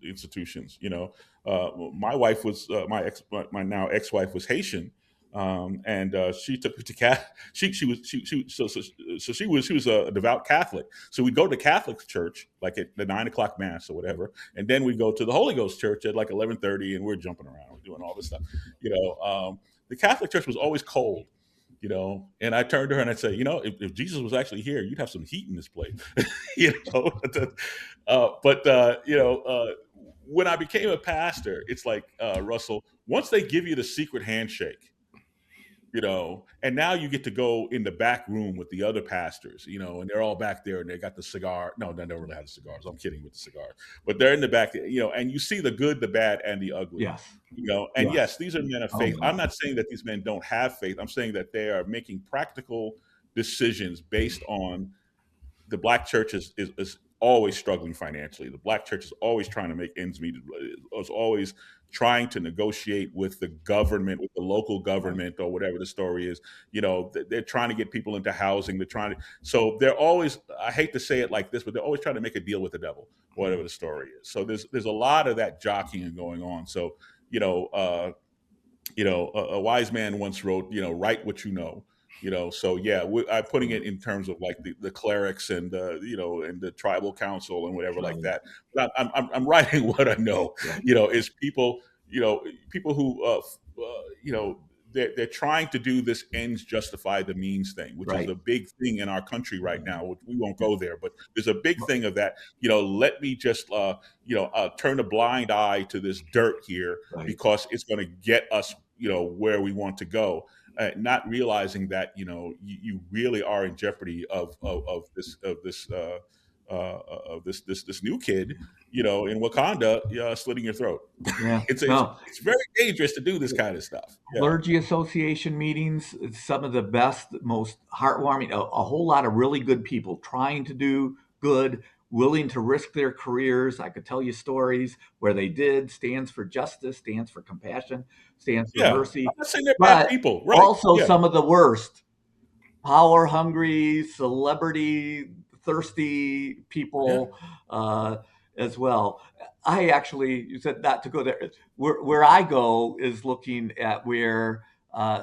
institutions. My wife was my now ex-wife was Haitian, and she took me to she was she was a devout Catholic. So we'd go to Catholic church like at the 9 o'clock mass or whatever, and then we'd go to the Holy Ghost church at like 11:30, and we're jumping around, we're doing all this stuff, you know. The Catholic Church was always cold, and I turned to her and I said, if Jesus was actually here, you'd have some heat in this place, you know. But when I became a pastor, it's like Russell. Once they give you the secret handshake, and now you get to go in the back room with the other pastors, and they're all back there and they got the cigar. No, they don't really have the cigars. I'm kidding with the cigars, but they're in the back, and you see the good, the bad, and the ugly. Yes. And Yes. yes, these are men of Oh, faith. yeah. I'm not saying that these men don't have faith. I'm saying that they are making practical decisions based on the black church is always struggling financially. The black church is always trying to make ends meet. Is always trying to negotiate with the government, with the local government, or whatever the story is. They're trying to get people into housing. They're trying to. So they're always. I hate to say it like this, but they're always trying to make a deal with the devil, whatever the story is. So there's a lot of that jockeying going on. So a wise man once wrote, write what you know. So yeah, I'm putting it in terms of like the clerics and and the tribal council and whatever like Right. that. But I'm writing what I know. Yeah. Is people who they're trying to do this ends justify the means thing, which is Right. a big thing in our country right now. We won't go there, but there's a big thing of that. Let me just turn a blind eye to this dirt here Right. because it's going to get us where we want to go, not realizing that you really are in jeopardy of this new kid in Wakanda slitting your throat. Yeah. it's No. it's very dangerous to do this kind of stuff. Yeah. Clergy association meetings, it's some of the best, most heartwarming, a whole lot of really good people trying to do good, willing to risk their careers. I could tell you stories where they did. Stands for justice, stands for compassion, stands for Yeah. mercy. I'm not saying they're bad But people, right? also Yeah. some of the worst, power hungry, celebrity thirsty people as well. I actually, you said not to go there. Where I go is looking at where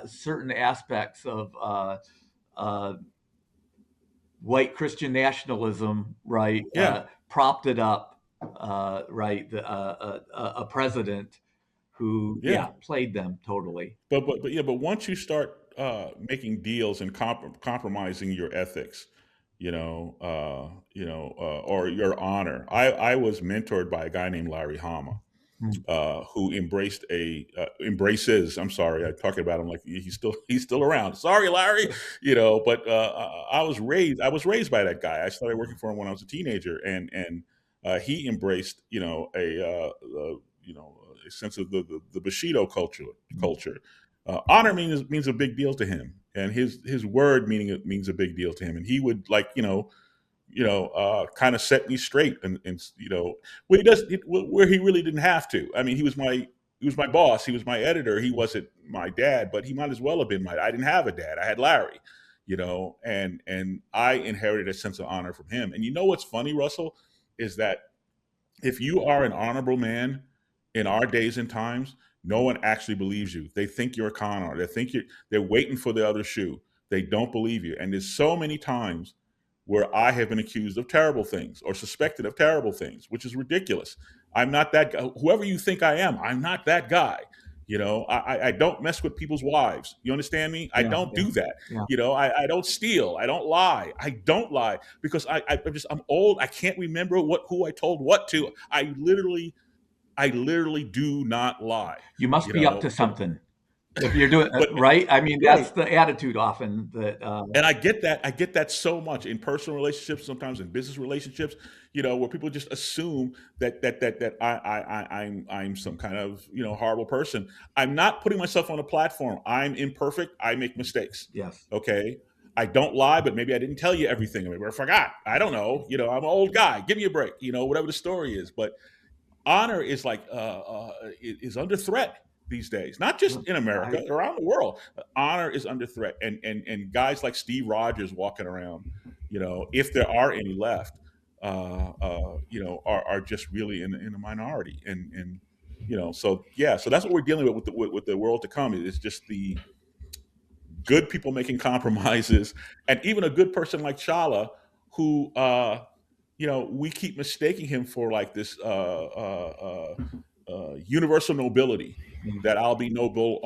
certain aspects of white Christian nationalism, right, Yeah. propped it up, right, a president who, Yeah. played them totally. But once you start making deals and compromising your ethics, or your honor. I was mentored by a guy named Larry Hama, who embraces. I'm sorry, I'm talking about him like he's still around. Sorry, Larry, But I was raised by that guy. I started working for him when I was a teenager, and he embraced a sense of the Bushido culture. Honor means a big deal to him, and his word means a big deal to him, and he would kind of set me straight, and where he really didn't have to. I mean, he was my boss, he was my editor, he wasn't my dad, but he might as well have been I didn't have a dad, I had Larry, and I inherited a sense of honor from him. And what's funny, Russell, is that if you are an honorable man in our days and times, no one actually believes you. They think you're a con artist. They're waiting for the other shoe. They don't believe you. And there's so many times where I have been accused of terrible things or suspected of terrible things, which is ridiculous. I'm not that guy. Whoever you think I am, I'm not that guy. I don't mess with people's wives. You understand me? I don't do that. Yeah. I don't steal. I don't lie. I don't lie because I'm old. I can't remember who I told what to. I literally do not lie. You must be up to something if you're doing But right. I mean, right. that's the attitude often that. And I get that so much in personal relationships, sometimes in business relationships, where people just assume that I'm some kind of horrible person. I'm not putting myself on a platform. I'm imperfect. I make mistakes. Yes. Okay. I don't lie, but maybe I didn't tell you everything. Maybe I forgot. I don't know. I'm an old guy. Give me a break. Whatever the story is. But honor is is under threat these days. Not just in America, around the world. Honor is under threat, and guys like Steve Rogers walking around, if there are any left, are just really in a minority, and so yeah, so that's what we're dealing with the world to come. It's just the good people making compromises, and even a good person like Chala, who we keep mistaking him for like this universal nobility, that I'll be noble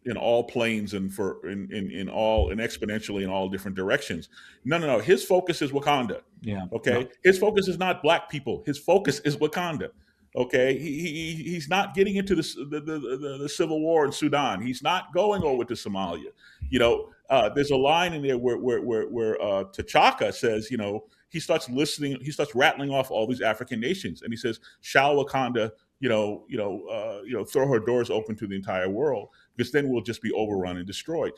in all planes and in exponentially in all different directions. No. His focus is Wakanda. Yeah. Okay. No. His focus is not Black people. His focus is Wakanda. Okay. He's not getting into the civil war in Sudan. He's not going over to Somalia. There's a line in there where T'Chaka says, he starts rattling off all these African nations, and he says, "Shall Wakanda, throw her doors open to the entire world, because then we'll just be overrun and destroyed."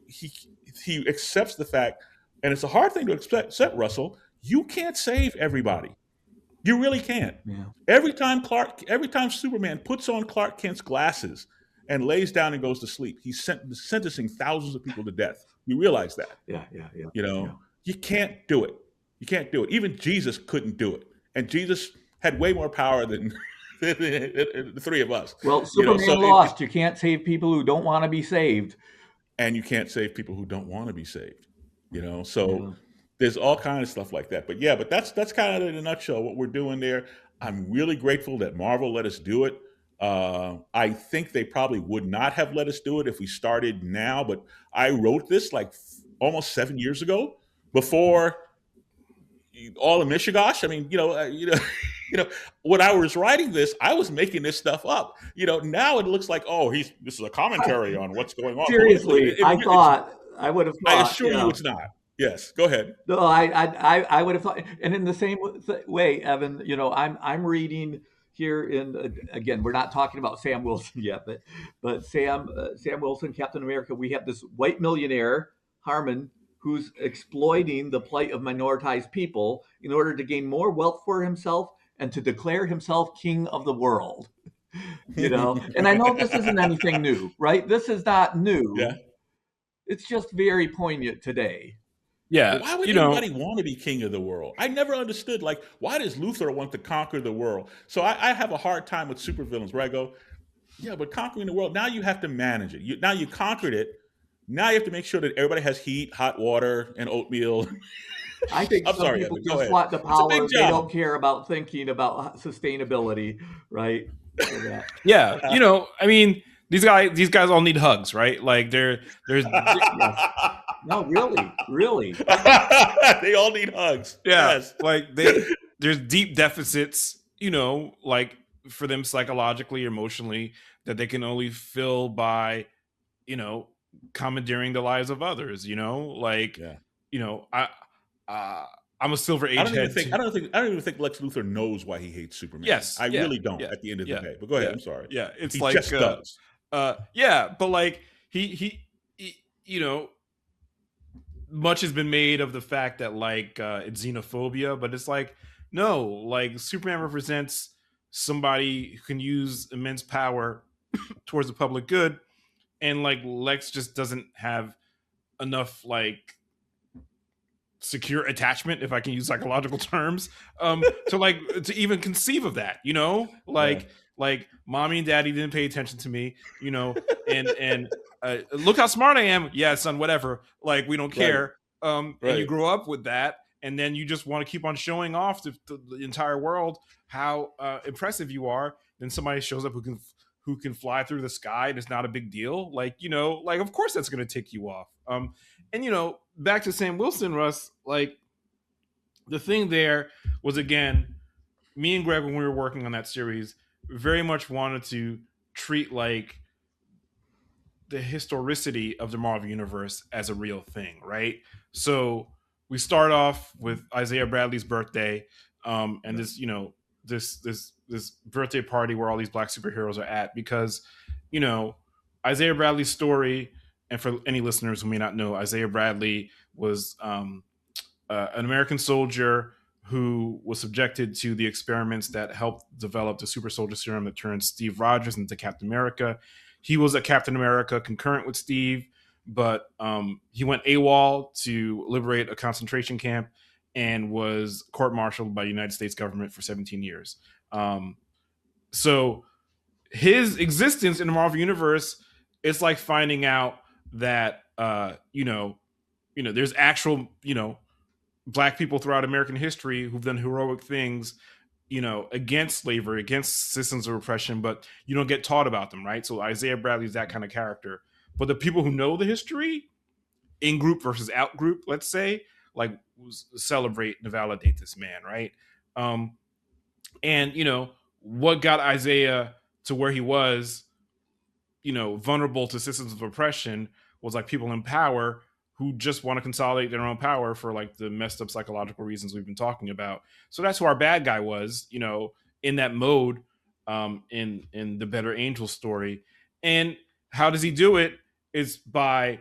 He accepts the fact, and it's a hard thing to accept, Russell. You can't save everybody. You really can't. Yeah. Every time Superman puts on Clark Kent's glasses and lays down and goes to sleep, he's sentencing thousands of people to death. You realize that? Yeah. You can't do it. You can't do it. Even Jesus couldn't do it, and Jesus had way more power than the three of us. Well, Superman lost. You can't save people who don't want to be saved, and you can't save people who don't want to be saved. So there's all kinds of stuff like that. But that's kind of in a nutshell what we're doing there. I'm really grateful that Marvel let us do it. I think they probably would not have let us do it if we started now. But I wrote this like almost 7 years ago, before all the Mishigosh. I mean, when I was writing this, I was making this stuff up. Now it looks like, this is a commentary on what's going on. Seriously, I would have thought. I assure you it's not. Yes, go ahead. No, I would have thought, and in the same way, Evan, I'm reading here again, we're not talking about Sam Wilson yet, but Sam Wilson, Captain America, we have this white millionaire, Harmon, who's exploiting the plight of minoritized people in order to gain more wealth for himself and to declare himself king of the world. And I know this isn't anything new, right? This is not new. Yeah. It's just very poignant today. Yeah. Why would anybody want to be king of the world? I never understood, why does Luthor want to conquer the world? So I have a hard time with supervillains where I go, yeah, but conquering the world, now you have to manage it. Now you conquered it. Now you have to make sure that everybody has heat, hot water, and oatmeal. I think some people just want the power. They don't care about thinking about sustainability, right? Yeah. I mean, these guys all need hugs, right? Like there's No, really. They all need hugs. Yeah. Yes. Like there's deep deficits, for them psychologically, emotionally, that they can only fill by, commandeering the lives of others, I'm a Silver Age head. I don't even think Lex Luthor knows why he hates Superman. Yes. I really don't at the end of the day. But go ahead. I'm sorry. Yeah. It's he like just does. But he much has been made of the fact that it's xenophobia, but it's no, Superman represents somebody who can use immense power towards the public good, and Lex just doesn't have enough secure attachment, if I can use psychological terms, to even conceive of that, mommy and daddy didn't pay attention to me, and look how smart I am. Yeah, son, whatever. We don't care. Right. And you grow up with that, and then you just want to keep on showing off to the entire world how impressive you are. Then somebody shows up who can fly through the sky, and it's not a big deal. Of course that's going to tick you off. And back to Sam Wilson, Russ. The thing there was, again, me and Greg, when we were working on that series, very much wanted to treat the historicity of the Marvel Universe as a real thing, right? So we start off with Isaiah Bradley's birthday, and this birthday party where all these Black superheroes are at, because Isaiah Bradley's story and for any listeners who may not know, Isaiah Bradley was an American soldier who was subjected to the experiments that helped develop the super soldier serum that turned Steve Rogers into Captain America. He was a Captain America concurrent with Steve, but he went AWOL to liberate a concentration camp and was court-martialed by the United States government for 17 years. So his existence in the Marvel Universe, it's like finding out that, there's actual, Black people throughout American history who've done heroic things, against slavery, against systems of oppression, but you don't get taught about them, right? So Isaiah Bradley is that kind of character. But the people who know the history, in group versus out group, let's say, like celebrate and validate this man, right? And what got Isaiah to where he was, vulnerable to systems of oppression, was like people in power who just want to consolidate their own power for like the messed up psychological reasons we've been talking about. So that's who our bad guy was, in that mode, in the Better Angel story. And how does he do it? Is by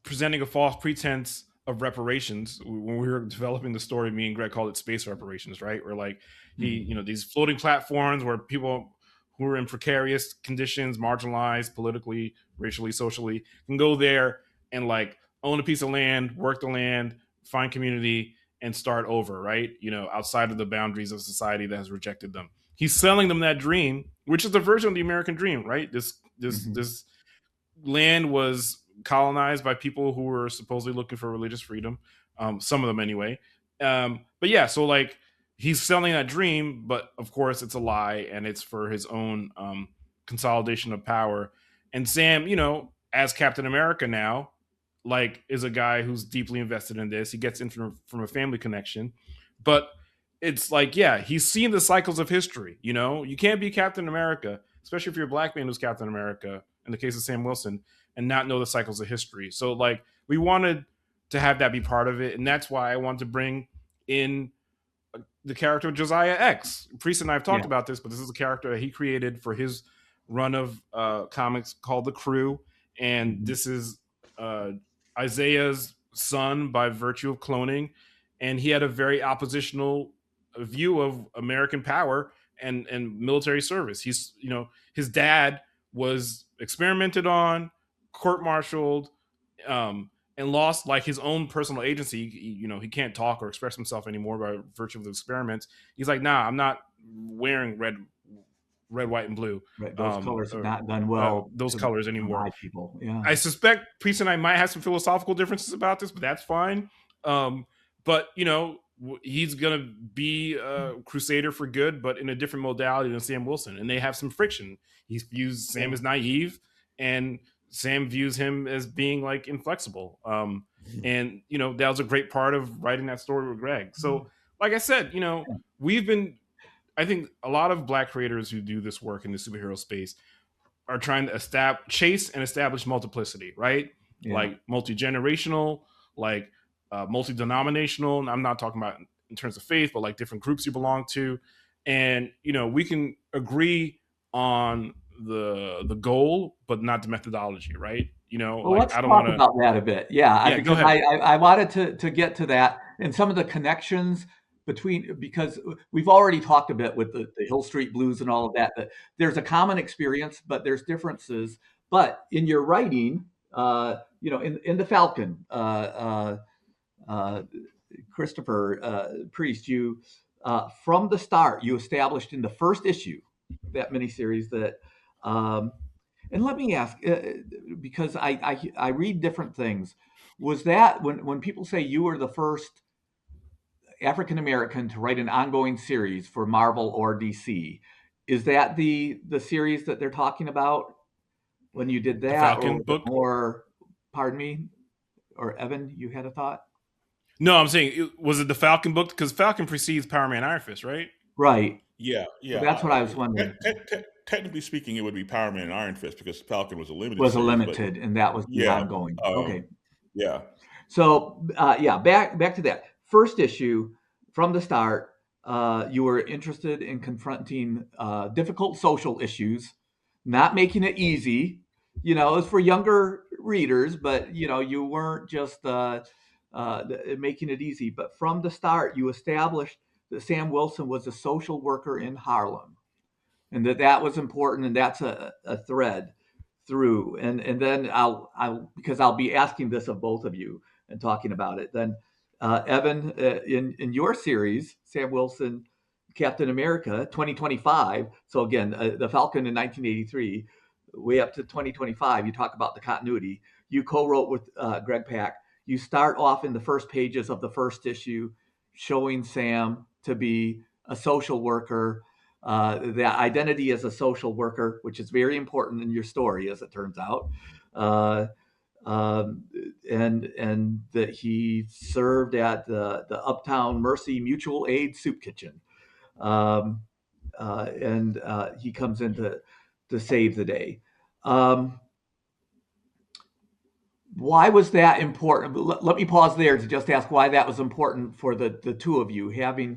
presenting a false pretense of reparations. When we were developing the story, me and Greg called it space reparations, right? Where like these floating platforms where people who are in precarious conditions, marginalized politically, racially, socially, can go there and like own a piece of land, work the land, find community, and start over, right? Outside of the boundaries of society that has rejected them. He's selling them that dream, which is the version of the American dream, right? This land was colonized by people who were supposedly looking for religious freedom, some of them anyway. But yeah, so like he's selling that dream, but of course it's a lie, and it's for his own consolidation of power. And Sam, as Captain America now, like is a guy who's deeply invested in this. He gets in from a family connection, but it's like, yeah, he's seen the cycles of history. You can't be Captain America, especially if you're a Black man who's Captain America, in the case of Sam Wilson, and not know the cycles of history. So like we wanted to have that be part of it. And that's why I wanted to bring in the character of Josiah X. Priest and I have talked about this, but this is a character that he created for his run of comics called The Crew. And this is Isaiah's son by virtue of cloning. And he had a very oppositional view of American power and military service. He's, his dad was experimented on, court-martialed, and lost like his own personal agency. He can't talk or express himself anymore by virtue of the experiments. He's like, nah, I'm not wearing red, white, and blue. Right, those colors have not done well. Those colors anymore. People. Yeah. I suspect Priest and I might have some philosophical differences about this, but that's fine. But he's gonna be a crusader for good, but in a different modality than Sam Wilson, and they have some friction. He views Sam as naive, and Sam views him as being like inflexible. And that was a great part of writing that story with Greg. So, like I said, I think a lot of Black creators who do this work in the superhero space are trying to chase and establish multiplicity, right? Yeah. Like multi-generational, like multi-denominational. And I'm not talking about in terms of faith, but like different groups you belong to. And, we can agree on the goal, but not the methodology, right? Well, let's talk about that a bit. Yeah, go ahead. I wanted to get to that and some of the connections because we've already talked a bit with the Hill Street Blues and all of that there's a common experience, but there's differences. But in your writing, in the Falcon, Christopher Priest, you from the start you established in the first issue, that miniseries that. And let me ask, because I read different things. Was that when people say you were the first African American to write an ongoing series for Marvel or DC, is that the series that they're talking about when you did that? The Falcon book? Or, pardon me, or Evan, you had a thought? No, I'm saying, was it the Falcon book? Because Falcon precedes Power Man Iron Fist, right? Right. Yeah. So that's what I was wondering. Technically speaking, it would be Power Man and Iron Fist because Falcon was a limited. And that was the ongoing. Okay. Yeah. So back to that first issue. From the start, you were interested in confronting difficult social issues, not making it easy, you know, it was for younger readers, but you know, you weren't just making it easy. But from the start, you established that Sam Wilson was a social worker in Harlem, and that was important, and that's a thread through. And then I'll because I'll be asking this of both of you and talking about it. Then Evan, in your series, Sam Wilson, Captain America, 2025. So again, the Falcon in 1983, way up to 2025. You talk about the continuity. You co-wrote with Greg Pak. You start off in the first pages of the first issue, showing Sam to be a social worker, the identity as a social worker, which is very important in your story, as it turns out, uh, and that he served at the Uptown Mercy Mutual Aid Soup Kitchen, um, and he comes in to save the day. Why was that important? Let me pause there to just ask why that was important for the two of you, having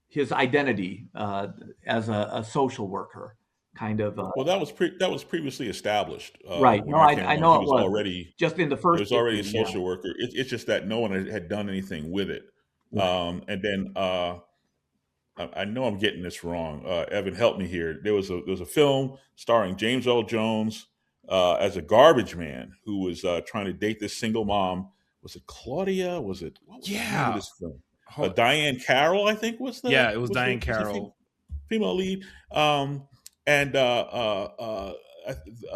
his identity as a social worker, kind of. Well, that was previously established Right. when No, I came I on. know He it was was already just in the It first was already a issue. Yeah. social worker. It's just that no one had done anything with it. Right. And then I know I'm getting this wrong. Evan, help me here. There was a film starring James Earl Jones as a garbage man who was trying to date this single mom. Was it Claudia? What was the name of Yeah. this film? Diane Carroll, I think, Yeah, it was was Diane the Carroll. female lead. And a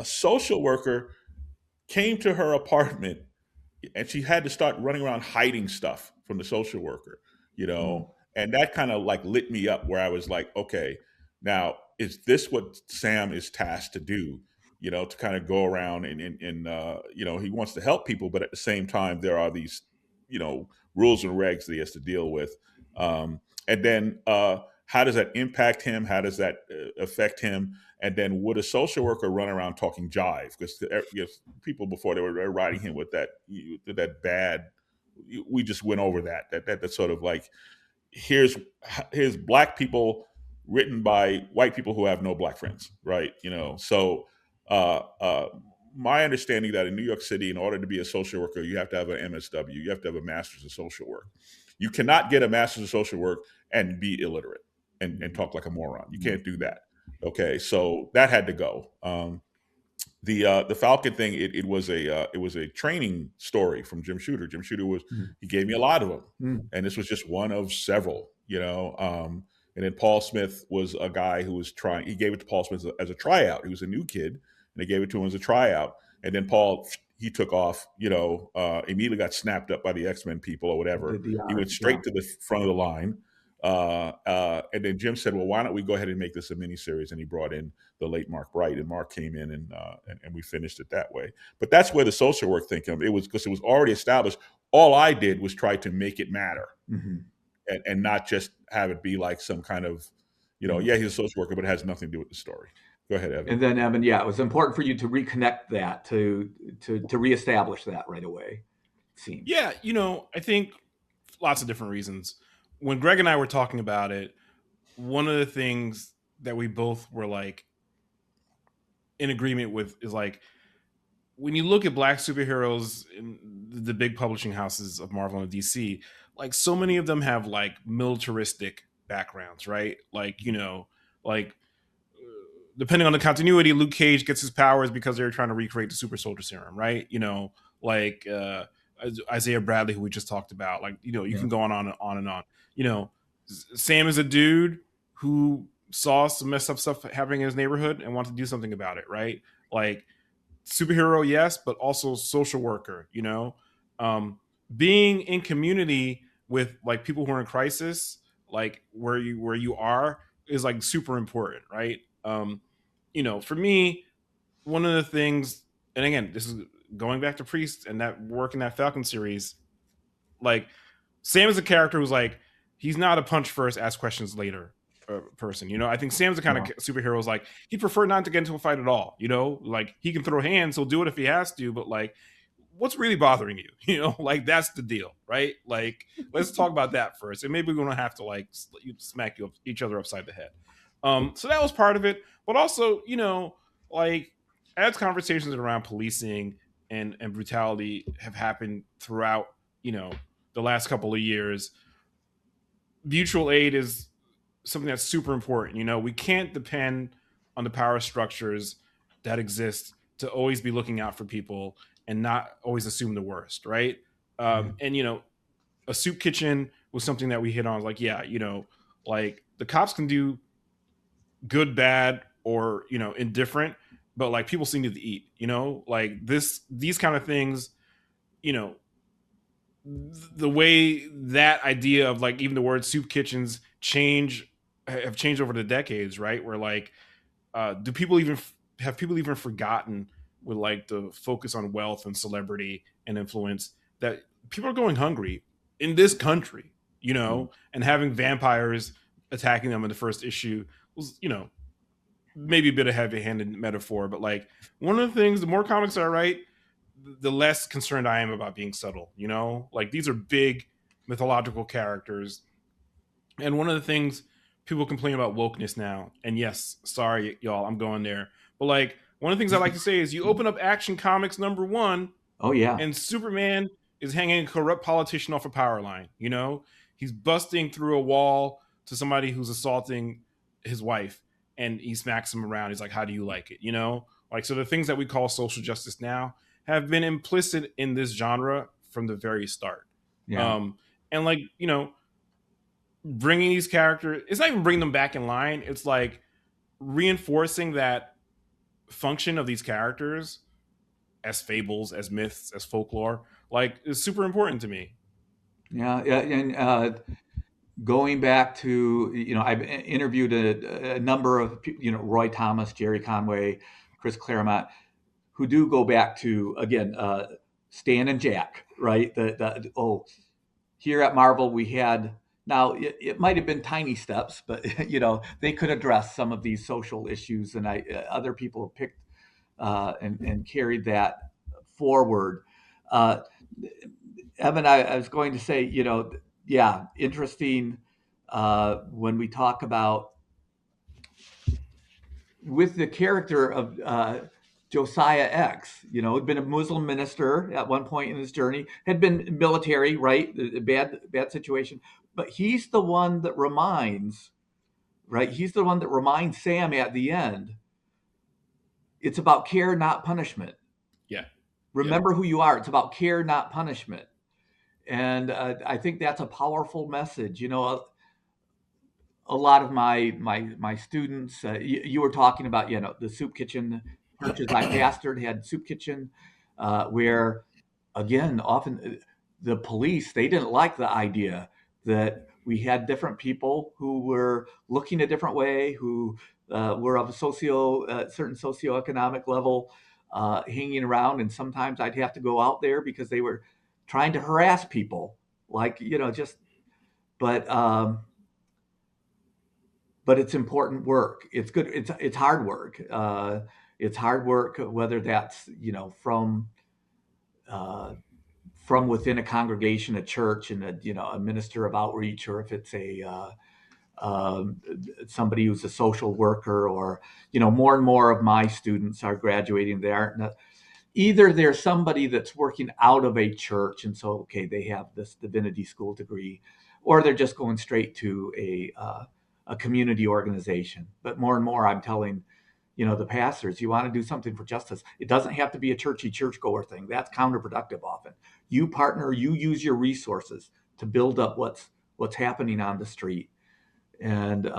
social worker came to her apartment, and she had to start running around hiding stuff from the social worker, you Mm. know, and that kind of like lit me up where I was like, okay, now is this what Sam is tasked to do? You know, to kind of go around and you know, he wants to help people, but at the same time, there are these, you know, rules and regs that he has to deal with. And then how does that impact him? How does that affect him? And then would a social worker run around talking jive? Because people before they were riding him with that bad. We just went over that sort of like here's black people written by white people who have no black friends, right? You know, so uh, uh, my understanding that in New York City, in order to be a social worker, you have to have an MSW, you have to have a master's of social work. You cannot get a master's of social work and be illiterate and talk like a moron. You can't do that. Okay, so that had to go. The Falcon thing, it was a training story from Jim Shooter. Jim Shooter he gave me a lot of them, Mm. and this was just one of several, you know. And then Paul Smith was a guy who was trying. He gave it to Paul Smith as a tryout. He was a new kid, and they gave it to him as a tryout. And then Paul, he took off, you know, immediately got snapped up by the X-Men people or whatever. He went straight to the front of the line. And then Jim said, "Well, why don't we go ahead and make this a miniseries?" And he brought in the late Mark Bright, and Mark came in and we finished it that way. But that's where the social work thing came. It was because it was already established. All I did was try to make it matter, Mm-hmm. and not just have it be like some kind of, you know, yeah, he's a social worker, but it has nothing to do with the story. Go ahead, Evan. And then Evan, yeah, it was important for you to reconnect that to reestablish that right away. It seems. Yeah, you know, I think lots of different reasons. When Greg and I were talking about it, one of the things that we both were like in agreement with is like when you look at black superheroes in the big publishing houses of Marvel and DC, like so many of them have like militaristic backgrounds, right? Like, you know, like depending on the continuity, Luke Cage gets his powers because they're trying to recreate the super soldier serum, right? You know, like Isaiah Bradley, who we just talked about, like, you know, you can go on and on and on. You know, Sam is a dude who saw some messed up stuff happening in his neighborhood and wanted to do something about it, right? Like superhero, yes, but also social worker, you know, being in community with like people who are in crisis, like where you are is like super important, right? You know, for me, one of the things, and again, this is going back to Priest and that work in that Falcon series, like Sam is a character who's like, he's not a punch first, ask questions later person. You know, I think Sam's the kind of superhero who's like, he'd prefer not to get into a fight at all. You know, like he can throw hands, he'll do it if he has to, but like, what's really bothering you? You know, like that's the deal, right? Like, let's talk about that first. And maybe we're going to have to like smack each other upside the head. So that was part of it. But also, you know, like as conversations around policing and brutality have happened throughout, the last couple of years, mutual aid is something that's super important. We can't depend on the power structures that exist to always be looking out for people and not always assume the worst, right? And a soup kitchen was something that we hit on. Like, yeah, like the cops can do good, bad, or indifferent, but like people still need to eat. Like these kind of things. You know, the way that idea of like even the word soup kitchens have changed over the decades, right? Where like, do people even have people even forgotten with like the focus on wealth and celebrity and influence that people are going hungry in this country, and having vampires attacking them in the first issue was, maybe a bit of heavy-handed metaphor, but like one of the things, the more comics I write, the less concerned I am about being subtle. Like these are big mythological characters, and one of the things people complain about wokeness now, and yes, sorry y'all, I'm going there, but like one of the things I like to say is you open up Action Comics #1, Oh yeah, and Superman is hanging a corrupt politician off a power line. He's busting through a wall to somebody who's assaulting his wife, and he smacks him around. He's like, "How do you like it?" Like, so the things that we call social justice now have been implicit in this genre from the very start. yeah, And like, bringing these characters, it's not even bringing them back in line. It's like reinforcing that function of these characters as fables, as myths, as folklore, like is super important to me. yeah, yeah. And going back to, I've interviewed a number of, Roy Thomas, Jerry Conway, Chris Claremont, who do go back to, again, Stan and Jack, right? Here at Marvel we had, now it might have been tiny steps, but they could address some of these social issues, and other people have picked and carried that forward. Uh, Evan, I was going to say, yeah, interesting when we talk about with the character of Josiah X, had been a Muslim minister at one point in his journey, had been military, right? A bad situation. But he's the one that reminds, right? He's the one that reminds Sam at the end, it's about care, not punishment. Yeah. Remember who you are. It's about care, not punishment. And I think that's a powerful message. A lot of my students, you were talking about, the soup kitchen churches I pastored had soup kitchen, where again, often the police, they didn't like the idea that we had different people who were looking a different way, who were of a certain socioeconomic level, hanging around, and sometimes I'd have to go out there because they were trying to harass people, like, just, but but it's important work. It's good. It's hard work. It's hard work, whether that's from within a congregation, a church, and a minister of outreach, or if it's somebody who's a social worker, or more and more of my students are graduating. They aren't. Either they're somebody that's working out of a church, and so okay, they have this divinity school degree, or they're just going straight to a community organization. But more and more, I'm telling, the pastors, you want to do something for justice. It doesn't have to be a churchgoer thing. That's counterproductive often. You partner, you use your resources to build up what's happening on the street. And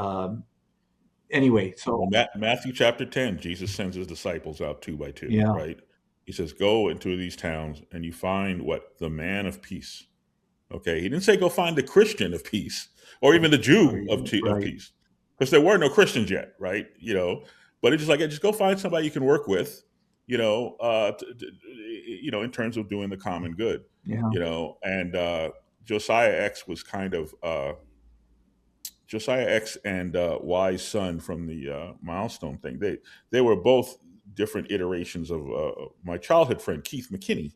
anyway, so Well, Matthew chapter 10, Jesus sends his disciples out two by two, yeah, right? He says, go into these towns and you find what? The man of peace. Okay. He didn't say go find the Christian of peace or even the Jew of right, peace, because there were no Christians yet, right? But it's just like, just go find somebody you can work with, in terms of doing the common good, yeah, and Josiah X was kind of, Josiah X and Y's son from the Milestone thing. They were both different iterations of my childhood friend Keith McKinney,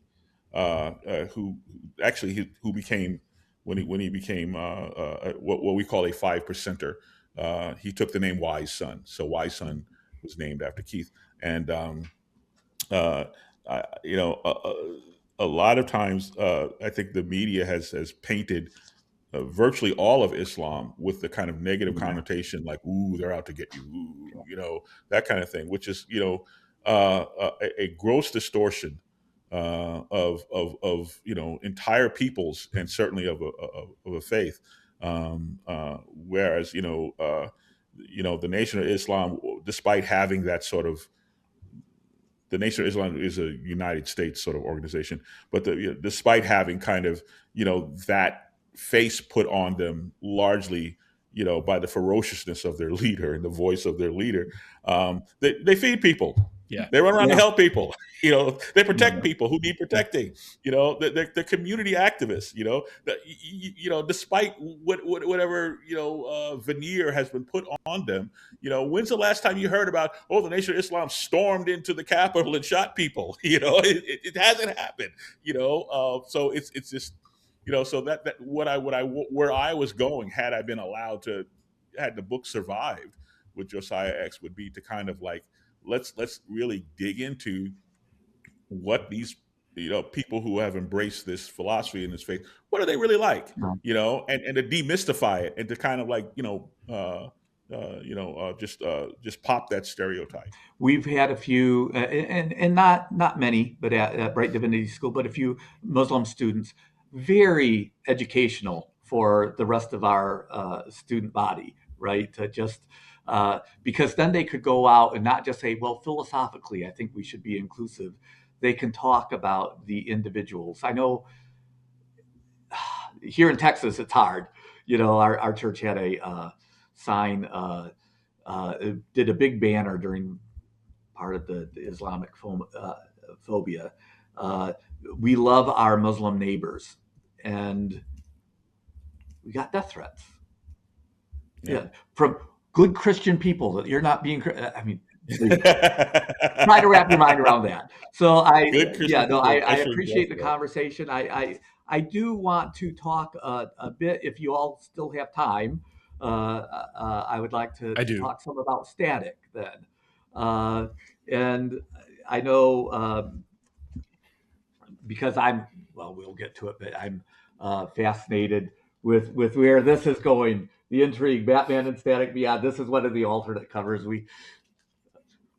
who actually who became when he became what we call a 5%er. He took the name Y's son, so Y's son was named after Keith, and uh, a lot of times, I think the media has painted virtually all of Islam with the kind of negative connotation, like "ooh, they're out to get you," ooh, that kind of thing, which is a gross distortion of entire peoples, and certainly of a faith. Whereas the Nation of Islam, despite having that sort of, the Nation of Islam is a United States sort of organization, but despite having kind of that face put on them largely by the ferociousness of their leader and the voice of their leader, they feed people. Yeah. They run around to Yeah. help people. They protect people who need protecting. They're community activists. Despite whatever veneer has been put on them. When's the last time you heard about, the Nation of Islam stormed into the Capitol and shot people? It hasn't happened. So it's just so that where I was going, had I been allowed to, had the book survived with Josiah X, would be to kind of like, let's really dig into what these people who have embraced this philosophy and this faith, what are they really like? And to demystify it, and to kind of like just pop that stereotype. We've had a few, and not many, but at Bright Divinity School, but a few Muslim students, very educational for the rest of our student body, right? Because then they could go out and not just say, well, philosophically, I think we should be inclusive. They can talk about the individuals. I know here in Texas, it's hard. Our church had a sign, did a big banner during part of the Islamic phobia. We love our Muslim neighbors, and we got death threats. Yeah, from good Christian people that you're not being. I mean, try to wrap your mind around that. So I appreciate the conversation. I do want to talk a bit, if you all still have time. I would like to talk some about static then. And I know because we'll get to it, but I'm fascinated with where this is going. The intrigue, Batman and Static Beyond. This is one of the alternate covers.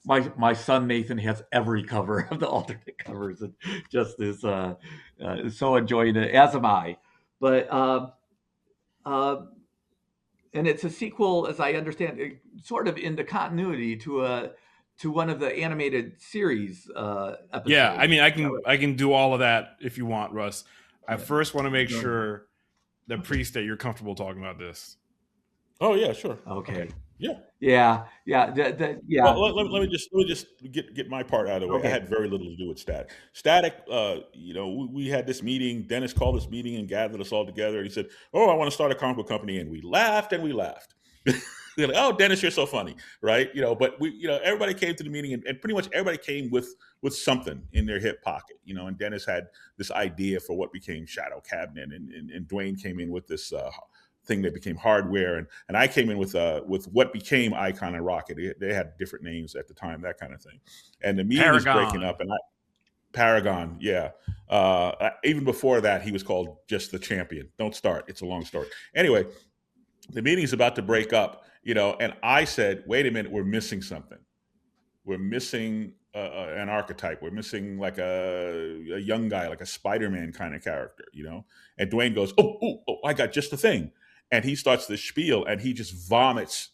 My son Nathan has every cover of the alternate covers, and just is so enjoying it, as am I. But and it's a sequel, as I understand, sort of into continuity to one of the animated series episodes. Yeah, I mean, I can do all of that if you want, Russ. I first want to make sure, the priest, that you're comfortable talking about this. Oh yeah, sure. Okay. Yeah. Well, let me just get my part out of the way. Okay. I had very little to do with Static. Static, we had this meeting. Dennis called this meeting and gathered us all together. And he said, "Oh, I want to start a comic book company," and we laughed and we laughed. They're like, "Oh, Dennis, you're so funny," right? But everybody came to the meeting, and pretty much everybody came with something in their hip pocket, And Dennis had this idea for what became Shadow Cabinet, and Dwayne came in with this thing that became Hardware, and I came in with what became Icon and Rocket. They had different names at the time, that kind of thing. And the meeting was breaking up, and Paragon, yeah. Even before that, he was called just the Champion. Don't start; it's a long story. Anyway, the meeting's about to break up, and I said, "Wait a minute, we're missing something. We're missing an archetype. We're missing like a young guy, like a Spider-Man kind of character, And Dwayne goes, "Oh, I got just the thing." And he starts this spiel, and he just vomits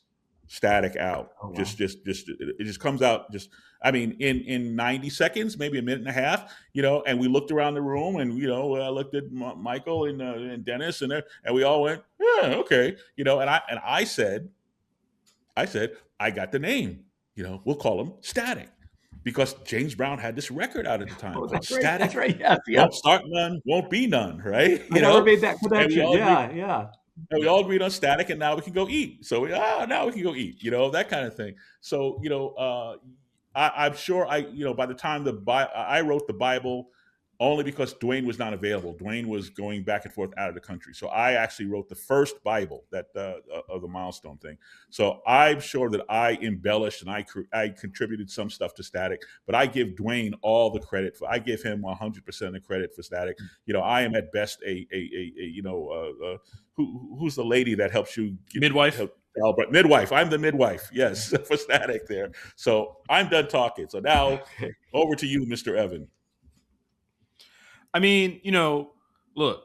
Static out. Oh, wow. It just comes out. I mean, in 90 seconds, maybe a minute and a half, And we looked around the room, and I looked at Michael and Dennis, and we all went, "Yeah, okay," And I said, "I got the name. We'll call him Static." Because James Brown had this record out at the time. That's right. Static. That's right. Yes. Won't start none, won't be none. Right? I never made that connection. Yeah. And we all agreed on Static, and now we can go eat. So now we can go eat. That kind of thing. So I'm sure by the time I wrote the Bible, only because Dwayne was not available. Dwayne was going back and forth out of the country. So I actually wrote the first Bible that of the Milestone thing. So I'm sure that I embellished and I contributed some stuff to Static, but I give Dwayne all the credit for. I give him 100% of the credit for Static. I am at best who's the lady that helps you midwife. Midwife. I'm the midwife. Yes, for Static there. So I'm done talking. So now over to you, Mr. Evan. I mean, look,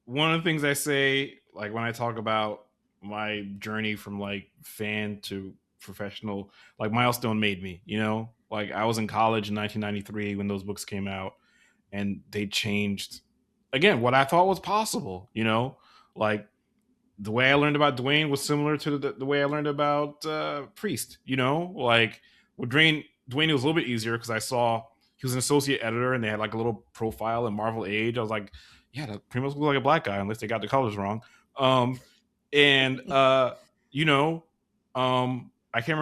one of the things I say, like when I talk about my journey from like fan to professional, like Milestone made me, like I was in college in 1993 when those books came out, and they changed, again, what I thought was possible, like the way I learned about Dwayne was similar to the way I learned about Priest, like with Dwayne it was a little bit easier because I saw he was an associate editor and they had like a little profile in Marvel Age. I was like, yeah, that pretty much looks like a black guy unless they got the colors wrong. I can't remember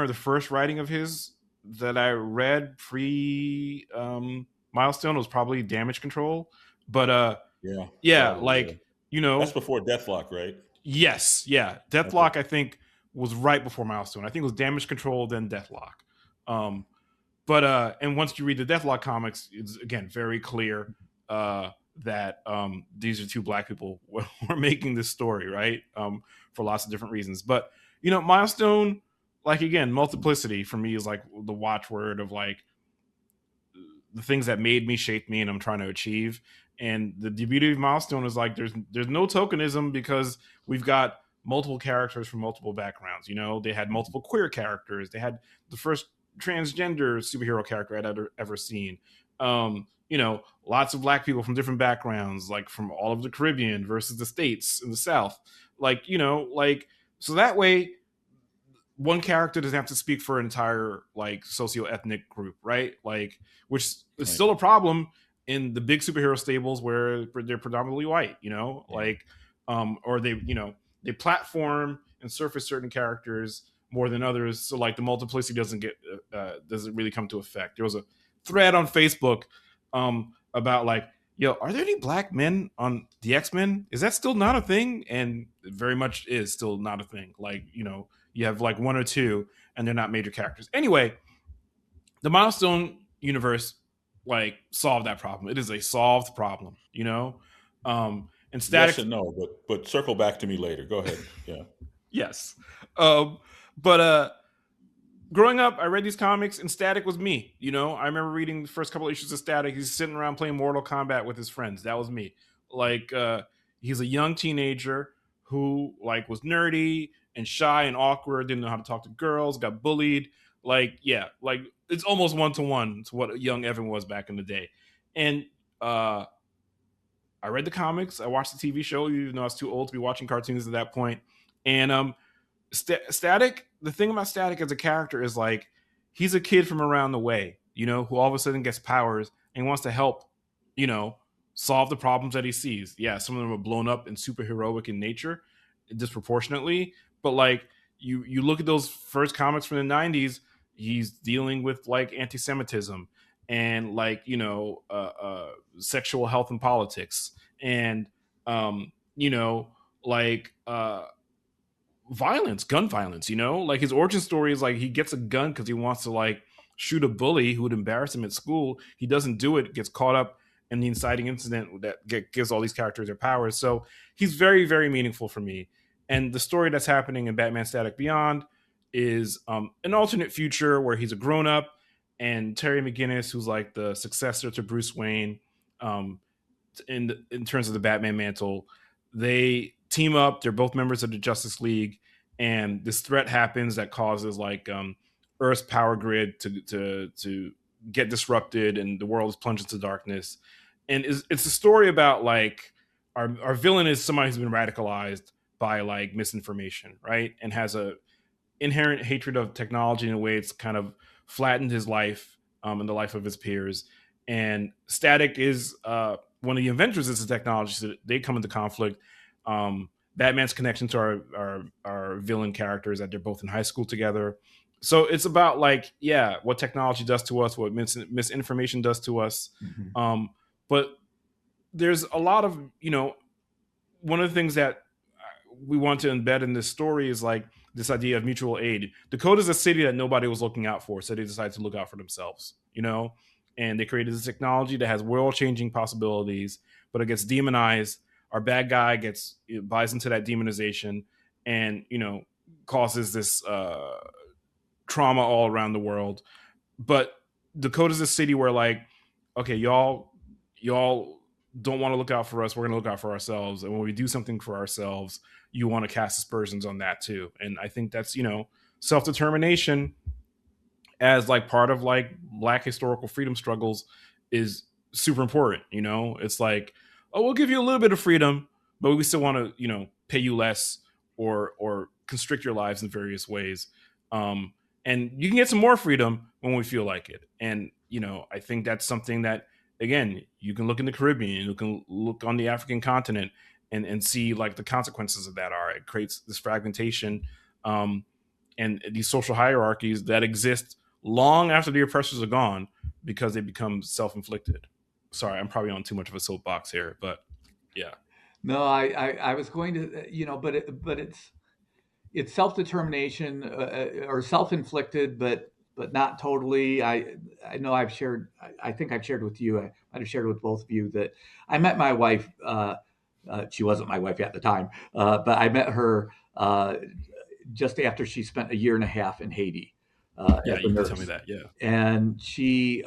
the first writing of his that I read pre Milestone. It was probably Damage Control, but probably, that's before Deathlock, right? Yes, yeah. Deathlock, okay. I think, was right before Milestone. I think it was Damage Control, then Deathlock. And once you read the Deathlock comics, it's again very clear that these are two black people who are making this story, right? For lots of different reasons. But Milestone, like again, multiplicity for me is like the watchword of like the things that made me, shaped me, and I'm trying to achieve. And the beauty of Milestone is like there's no tokenism because we've got multiple characters from multiple backgrounds. They had multiple queer characters. They had the first transgender superhero character I'd ever seen. Lots of black people from different backgrounds, like from all of the Caribbean versus the States and the South. So that way one character doesn't have to speak for an entire like socio-ethnic group, right? Like, which is right. Still a problem in the big superhero stables where they're predominantly white, or they platform and surface certain characters more than others. So like the multiplicity doesn't really come to effect. There was a thread on Facebook about like, are there any black men on the X-Men? Is that still not a thing? And it very much is still not a thing. Like, you have like one or two and they're not major characters. Anyway, the Milestone universe like solved that problem. It is a solved problem, and Static. Yes and no, but circle back to me later. Go ahead. Yeah. Yes. Growing up, I read these comics and Static was me. I remember reading the first couple of issues of Static. He's sitting around playing Mortal Kombat with his friends. That was me. Like, he's a young teenager who like was nerdy and shy and awkward, didn't know how to talk to girls, got bullied. Like, yeah, like it's almost 1-to-1 to what young Evan was back in the day. And I read the comics. I watched the TV show, even though I was too old to be watching cartoons at that point. And Static, the thing about Static as a character is like he's a kid from around the way, who all of a sudden gets powers and wants to help, solve the problems that he sees. Yeah, some of them are blown up and super heroic in nature disproportionately, but like you look at those first comics from the 90s, he's dealing with like anti-Semitism and like sexual health and politics and violence, gun violence, like his origin story is like he gets a gun because he wants to like shoot a bully who would embarrass him at school. He doesn't do it, gets caught up in the inciting incident that gives all these characters their powers. So he's very, very meaningful for me. And the story that's happening in Batman Static Beyond is an alternate future where he's a grown-up and Terry McGinnis, who's like the successor to Bruce Wayne in terms of the Batman mantle, they team up. They're both members of the Justice League, and this threat happens that causes like Earth's power grid to get disrupted, and the world is plunged into darkness. And it's a story about like our villain is somebody who's been radicalized by like misinformation, right? And has a inherent hatred of technology in a way it's kind of flattened his life and the life of his peers. And Static is one of the inventors of this technology, so they come into conflict. Batman's connection to our villain characters, that they're both in high school together. So it's about like, yeah, what technology does to us, what misinformation does to us. Mm-hmm. But there's a lot of, one of the things that we want to embed in this story is like this idea of mutual aid. Dakota's a city that nobody was looking out for, so they decided to look out for themselves, and they created this technology that has world-changing possibilities, but it gets demonized. Our bad guy buys into that demonization, and causes this trauma all around the world. But Dakota's a city where, like, okay, y'all don't want to look out for us. We're going to look out for ourselves. And when we do something for ourselves, you want to cast aspersions on that too. And I think that's, self-determination as like part of like Black historical freedom struggles is super important. It's like, oh, we'll give you a little bit of freedom, but we still want to, pay you less or constrict your lives in various ways. And you can get some more freedom when we feel like it. And, I think that's something that, again, you can look in the Caribbean, you can look on the African continent and see like the consequences of that are. It creates this fragmentation and these social hierarchies that exist long after the oppressors are gone because they become self-inflicted. Sorry, I'm probably on too much of a soapbox here, but yeah. No, I was going to, but it's self-determination or self-inflicted, but not totally. I know I've shared. I think I've shared with you. I might have shared with both of you that I met my wife. She wasn't my wife at the time, but I met her just after she spent a year and a half in Haiti. Yeah, you can tell me that. Yeah, and she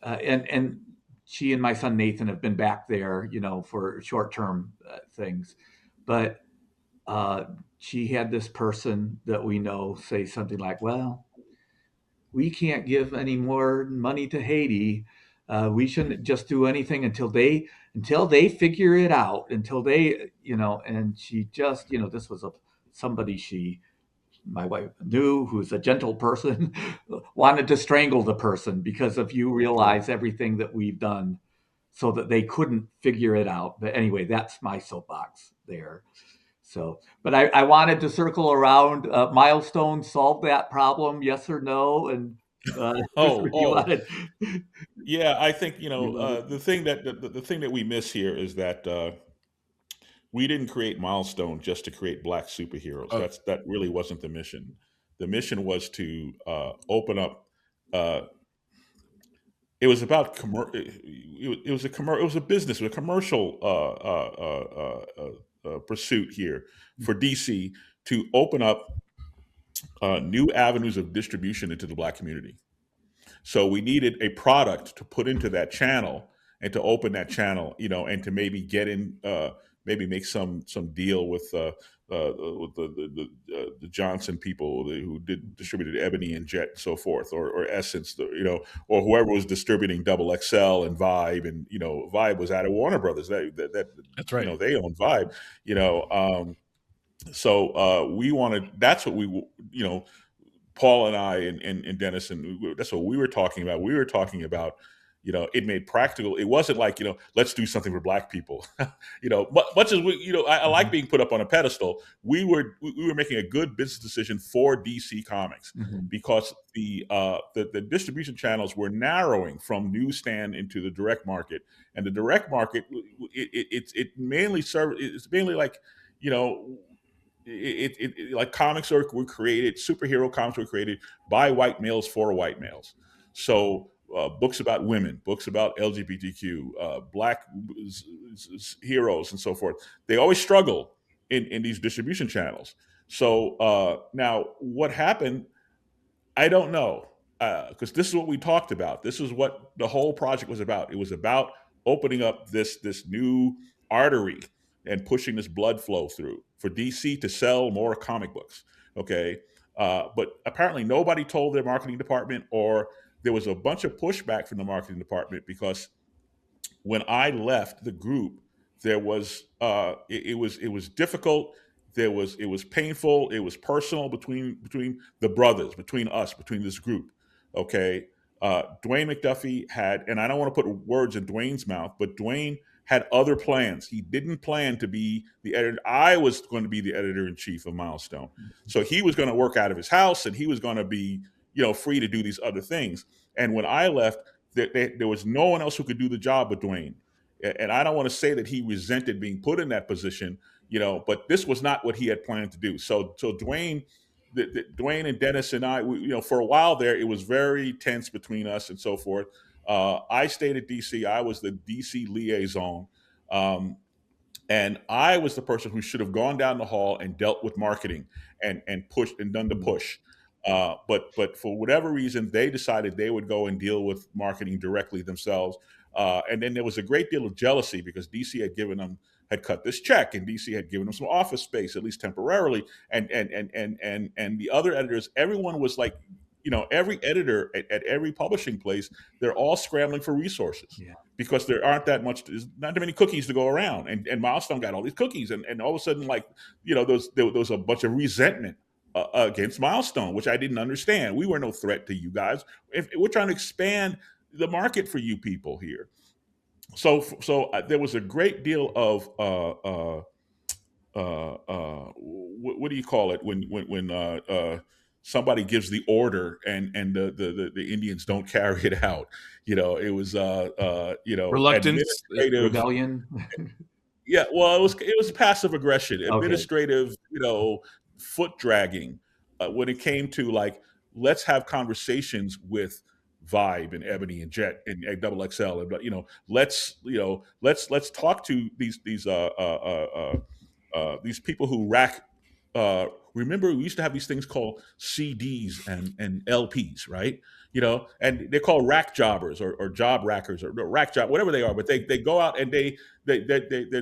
and she and my son Nathan have been back there, for short-term things, but she had this person that we know say something like, well, we can't give any more money to Haiti. We shouldn't just do anything until they figure it out, until they, and she just, this was somebody my wife knew, who's a gentle person, wanted to strangle the person because if you realize everything that we've done so that they couldn't figure it out. But anyway, that's my soapbox there. So, but I wanted to circle around. Milestone solved that problem, yes or no? And yeah, I think the thing that we miss here is that we didn't create Milestone just to create Black superheroes. Oh. That really wasn't the mission. The mission was to open up. It was about it was a business, a commercial pursuit here for DC to open up new avenues of distribution into the Black community. So we needed a product to put into that channel and to open that channel, and to maybe get in, maybe make some deal with the Johnson people who distributed Ebony and Jet and so forth, or Essence, or whoever was distributing Double XL and Vibe, and Vibe was out of Warner Brothers. That's right. They owned Vibe. So we wanted. That's what we Paul and I and Dennis, and that's what we were talking about. We were talking about, it made practical. It wasn't like, let's do something for Black people. Much as we, I like being put up on a pedestal. We were making a good business decision for DC Comics because the distribution channels were narrowing from newsstand into the direct market, and the direct market it mainly it's mainly like like comics were created, superhero comics were created by white males for white males. So books about women, books about LGBTQ, Black heroes, and so forth. They always struggle in these distribution channels. So now what happened, I don't know, because this is what we talked about. This is what the whole project was about. It was about opening up this new artery and pushing this blood flow through for DC to sell more comic books. Okay. But apparently nobody told their marketing department, or there was a bunch of pushback from the marketing department, because when I left the group, there was it was difficult. It was painful. It was personal between the brothers, between us, between this group. Okay. Dwayne McDuffie had, and I don't want to put words in Dwayne's mouth, but Dwayne had other plans. He didn't plan to be the editor. I was going to be the editor-in-chief of Milestone. So he was going to work out of his house, and he was going to be, free to do these other things. And when I left, there was no one else who could do the job but Dwayne. And I don't want to say that he resented being put in that position, but this was not what he had planned to do. So Dwayne, Dwayne and Dennis and I, for a while there, it was very tense between us and so forth. I stayed at DC. I was the DC liaison. And I was the person who should have gone down the hall and dealt with marketing and pushed and done the push. But for whatever reason, they decided they would go and deal with marketing directly themselves. And then there was a great deal of jealousy because DC had cut this check, and DC had given them some office space, at least temporarily. And the other editors, everyone was like, every editor at every publishing place, they're all scrambling for resources because there's not that many cookies to go around. And Milestone got all these cookies, and all of a sudden, there was a bunch of resentment against Milestone, which I didn't understand. We were no threat to you guys. We're trying to expand the market for you people here. So there was a great deal of what do you call it when somebody gives the order and the Indians don't carry it out. It was reluctance, rebellion. Yeah, well, it was passive aggression, administrative, foot dragging when it came to let's have conversations with Vibe and Ebony and Jet and Double XL, and let's talk to these people who rack. Remember, we used to have these things called CDs and LPs, right? And they're called rack jobbers or job rackers or rack job, whatever they are. But they go out and they're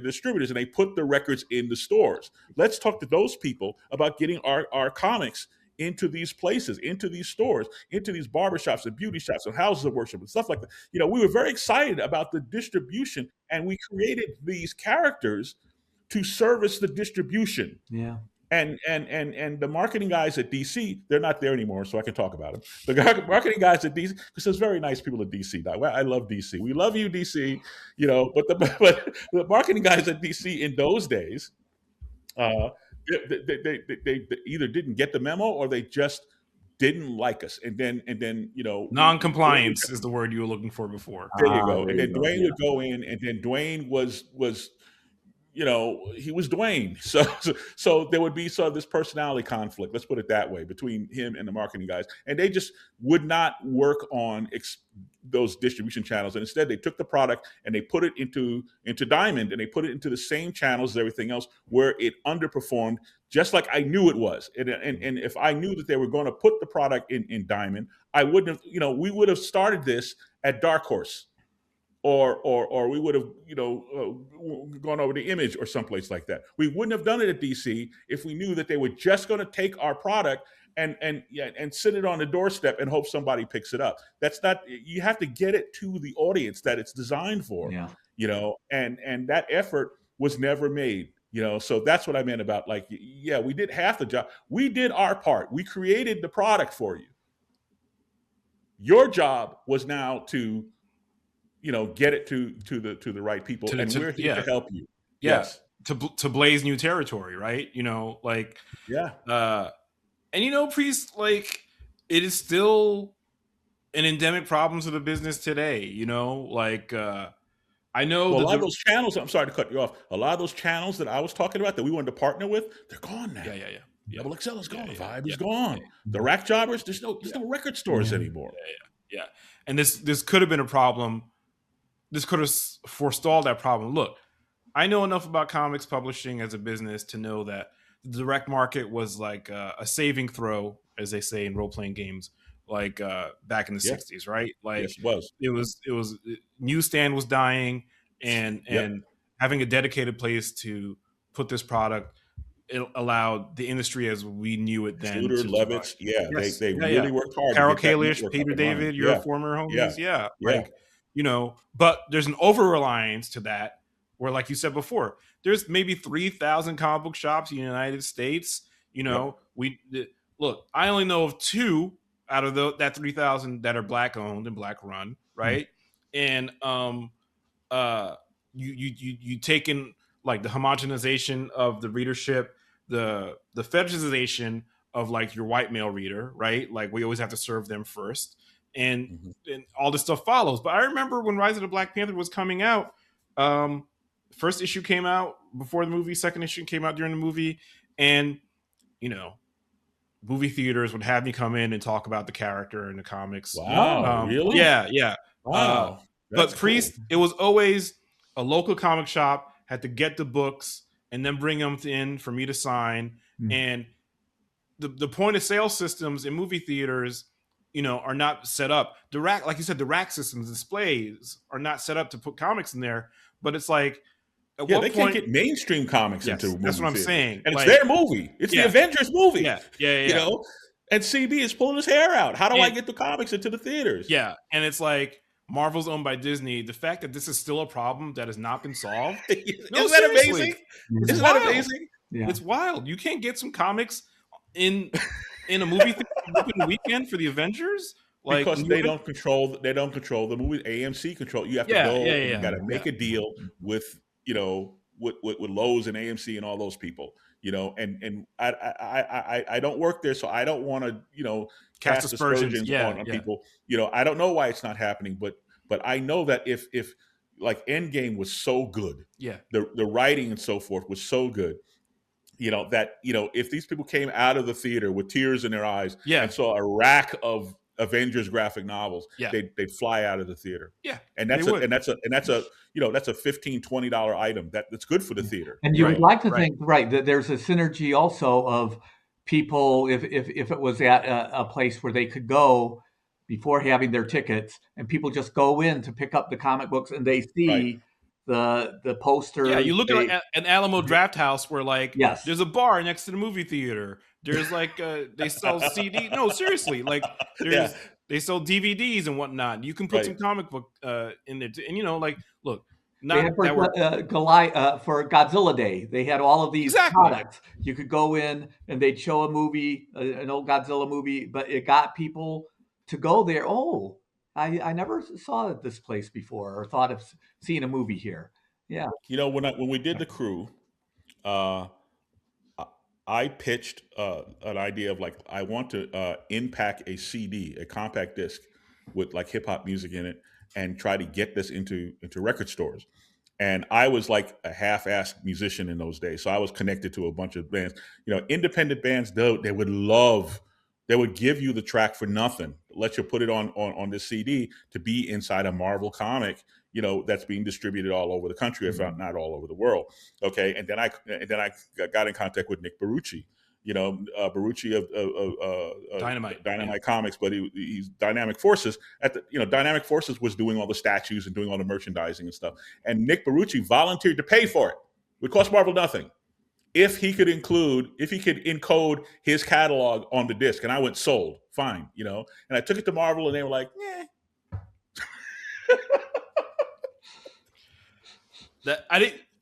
distributors, and they put the records in the stores. Let's talk to those people about getting our comics into these places, into these stores, into these barbershops and beauty shops and houses of worship and stuff like that. We were very excited about the distribution, and we created these characters to service the distribution. Yeah. And the marketing guys at DC, they're not there anymore, so I can talk about them. The marketing guys at DC, because there's very nice people at DC. I love DC. We love you, DC. But the marketing guys at DC in those days, they either didn't get the memo or they just didn't like us. And then non-compliance is the word you were looking for before. There you go. And then Dwayne would go in, and then Dwayne was he was Dwayne. So there would be sort of this personality conflict, let's put it that way, between him and the marketing guys. And they just would not work on those distribution channels. And instead they took the product and they put it into Diamond, and they put it into the same channels as everything else where it underperformed, just like I knew it was. And if I knew that they were going to put the product in Diamond, I wouldn't have, we would have started this at Dark Horse. Or we would have, gone over to Image or someplace like that. We wouldn't have done it at DC if we knew that they were just going to take our product and sit it on the doorstep and hope somebody picks it up. That's not. You have to get it to the audience that it's designed for. Yeah. And that effort was never made. So that's what I meant about we did half the job. We did our part. We created the product for you. Your job was now to get it to the right people, and we're here to help you. Yes, to blaze new territory, right? And Priest, it is still an endemic problem to the business today. I know a lot of those channels. I'm sorry to cut you off. A lot of those channels that I was talking about that we wanted to partner with, they're gone now. Yeah. Double XL is gone. Vibe is gone. The rack jobbers, there's no record stores anymore. Yeah. And this could have been a problem. This could have forestalled that problem. Look, I know enough about comics publishing as a business to know that the direct market was like a saving throw, as they say in role-playing games, back in the 60s, right? Yes, it was. It was newsstand was dying, and having a dedicated place to put this product, it allowed the industry as we knew it then. Shooter, Levitz, they really worked hard. Carol Kalish, Peter David, your former homies, but there's an over-reliance to that, where, like you said before, there's maybe 3,000 comic book shops in the United States. Look, I only know of 2 out of that 3,000 that are Black owned and Black run, right? Mm-hmm. And you take in the homogenization of the readership, the fetishization of your white male reader, right? We always have to serve them first. and all this stuff follows. But I remember when Rise of the Black Panther was coming out, first issue came out before the movie, second issue came out during the movie, and movie theaters would have me come in and talk about the character in the comics. Wow, really? Yeah. Wow. But Priest, it was always a local comic shop had to get the books and then bring them in for me to sign. And the point of sale systems in movie theaters, are not set up. The rack, like you said, the rack systems, displays are not set up to put comics in there. But it's like, at what point, can't get mainstream comics into a movie. That's what I'm saying. And it's their movie. It's the Avengers movie. Yeah. And CB is pulling his hair out. How do I get the comics into the theaters? Yeah. And it's like, Marvel's owned by Disney. The fact that this is still a problem that has not been solved. Isn't that amazing? Isn't that amazing? Yeah. It's wild. You can't get some comics in a movie theater open the weekend for the Avengers, because they don't control the movie. AMC control. You have to go. You got to make a deal with with Lowe's and AMC and all those people. And I don't work there, so I don't want to cast aspersions on people. I don't know why it's not happening, but I know that if like Endgame was so good, the writing and so forth was so good, that if these people came out of the theater with tears in their eyes and saw a rack of Avengers graphic novels, they'd fly out of the theater. And that's a $15-$20 item that's good for the theater. And you would like to think that there's a synergy also of people, if it was at a place where they could go before having their tickets, and people just go in to pick up the comic books and they see the poster. Yeah, you look at an Alamo Draft House where there's a bar next to the movie theater. There's they sell CD. No, seriously, they sell DVDs and whatnot. You can put some comic book in there, and look. For Godzilla Day, they had all of these products. You could go in and they'd show a movie, an old Godzilla movie, but it got people to go there. Oh, I never saw this place before or thought of seeing a movie here. Yeah. When we did The Crew, I pitched an idea of I want to in-pack a CD, a compact disc with hip hop music in it, and try to get this into record stores. And I was like a half-assed musician in those days. So I was connected to a bunch of bands. Independent bands, though, they would give you the track for nothing, let you put it on this CD to be inside a Marvel comic, that's being distributed all over the country, if not all over the world. Okay. And then I got in contact with Nick Barucci, Barucci of Dynamite Comics, but he's Dynamic Forces. Dynamic Forces was doing all the statues and doing all the merchandising and stuff. And Nick Barucci volunteered to pay for it. It would cost Marvel nothing. If he could encode his catalog on the disc. And I went, sold, fine, And I took it to Marvel and they were like,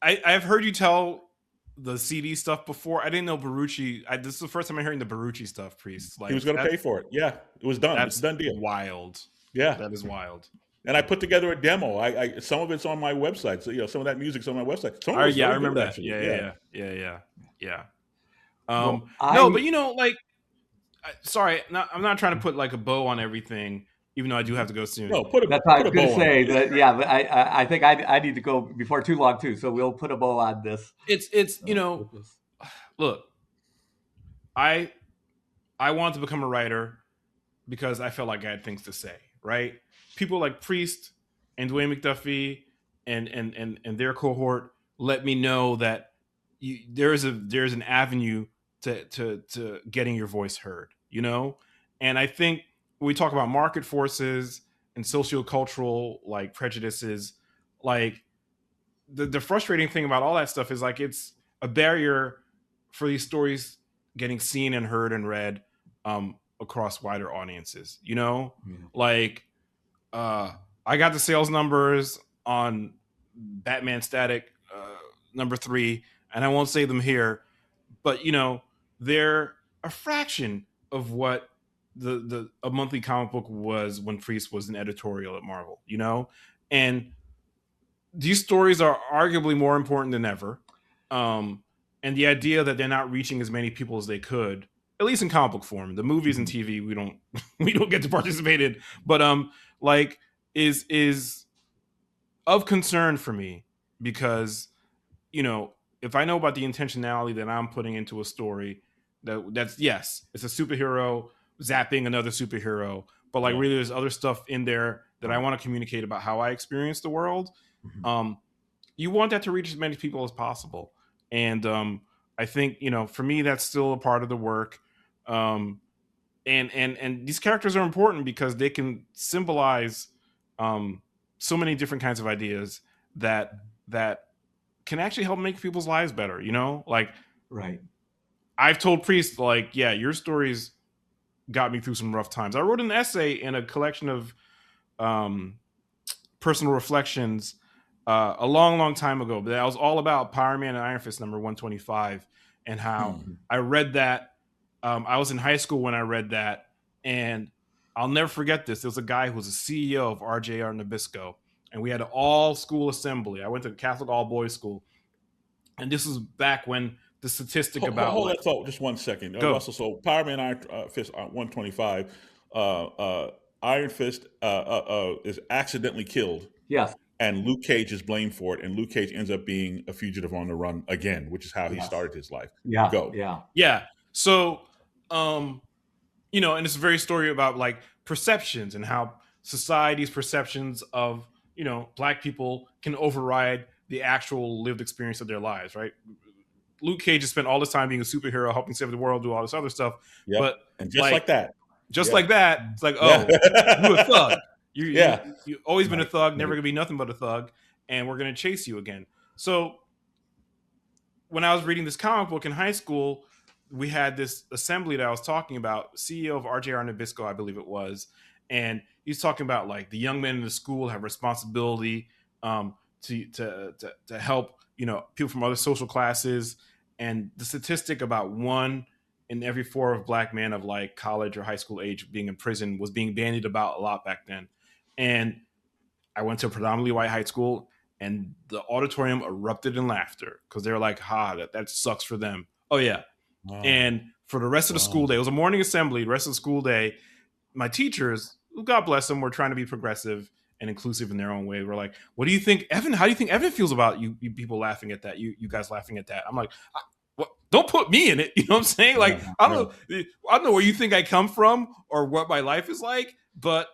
I've heard you tell the CD stuff before. I didn't know Barucci. This is the first time I'm hearing the Barucci stuff, Priest. He was going to pay for it. Yeah, it was done. It's a done deal. Wild. Yeah, that is wild. And I put together a demo. I some of it's on my website. So some of that music's on my website. I remember that. Actually. Yeah. But sorry, I'm not trying to put a bow on everything. Even though I do have to go soon. No, that's what I was going to say. But I think I need to go before too long too. So we'll put a bow on this. It's look, I wanted to become a writer because I felt like I had things to say. Right? People like Priest and Dwayne McDuffie and their cohort let me know that there's an avenue to getting your voice heard. And I think. When we talk about market forces and sociocultural prejudices, the frustrating thing about all that stuff is it's a barrier for these stories getting seen and heard and read across wider audiences. I got the sales numbers on Batman Static #3, and I won't say them here, but they're a fraction of what a monthly comic book was when Priest was an editorial at Marvel, and these stories are arguably more important than ever. And the idea that they're not reaching as many people as they could, at least in comic book form. The movies and TV we don't get to participate in, but like is of concern for me because if I know about the intentionality that I'm putting into a story, that's yes, it's a superhero zapping another superhero, but like really there's other stuff in there that I want to communicate about how I experience the world. You want that to reach as many people as possible, and I think for me that's still a part of the work. And these characters are important because they can symbolize so many different kinds of ideas that can actually help make people's lives better. Like Right. I've told Priest, like, yeah, your stories got me through some rough times. I wrote an essay in a collection of personal reflections a long time ago, but that was all about Power Man and Iron Fist number 125 and how I read that. I was in high school when I read that, and I'll never forget this. There was a guy who was a CEO of RJR Nabisco, and we had an all-school assembly. I went to a Catholic all-boys school, and this was back when the statistic about... Hold that thought just 1 second. Russell, so Power Man Iron Fist 125, Iron Fist is accidentally killed. Yes. And Luke Cage is blamed for it, and Luke Cage ends up being a fugitive on the run again, which is how he started his life. Yeah. Go. Yeah. So, and it's a very story about like perceptions and how society's perceptions of, Black people can override the actual lived experience of their lives, right? Luke Cage has spent all this time being a superhero, helping save the world, do all this other stuff. Yep. But and just like that, it's like, oh, you a thug. You've always been a thug, never gonna be nothing but a thug, and we're gonna chase you again. So when I was reading this comic book in high school, we had this assembly that I was talking about, CEO of RJR Nabisco, I believe it was, and he's talking about like the young men in the school have responsibility to help people from other social classes, and the statistic about 1 in every 4 of Black men of like college or high school age being in prison was being bandied about a lot back then. And I went to a predominantly white high school, and the auditorium erupted in laughter because they were like, that sucks for them. Oh yeah. Wow. And for the rest of the school day, it was a morning assembly. The rest of the school day, my teachers, God bless them, were trying to be progressive and inclusive in their own way. We're like, what do you think, Evan? How do you think Evan feels about you people laughing at that? You guys laughing at that? I'm like, don't put me in it. You know what I'm saying? Like, I don't know where you think I come from or what my life is like, but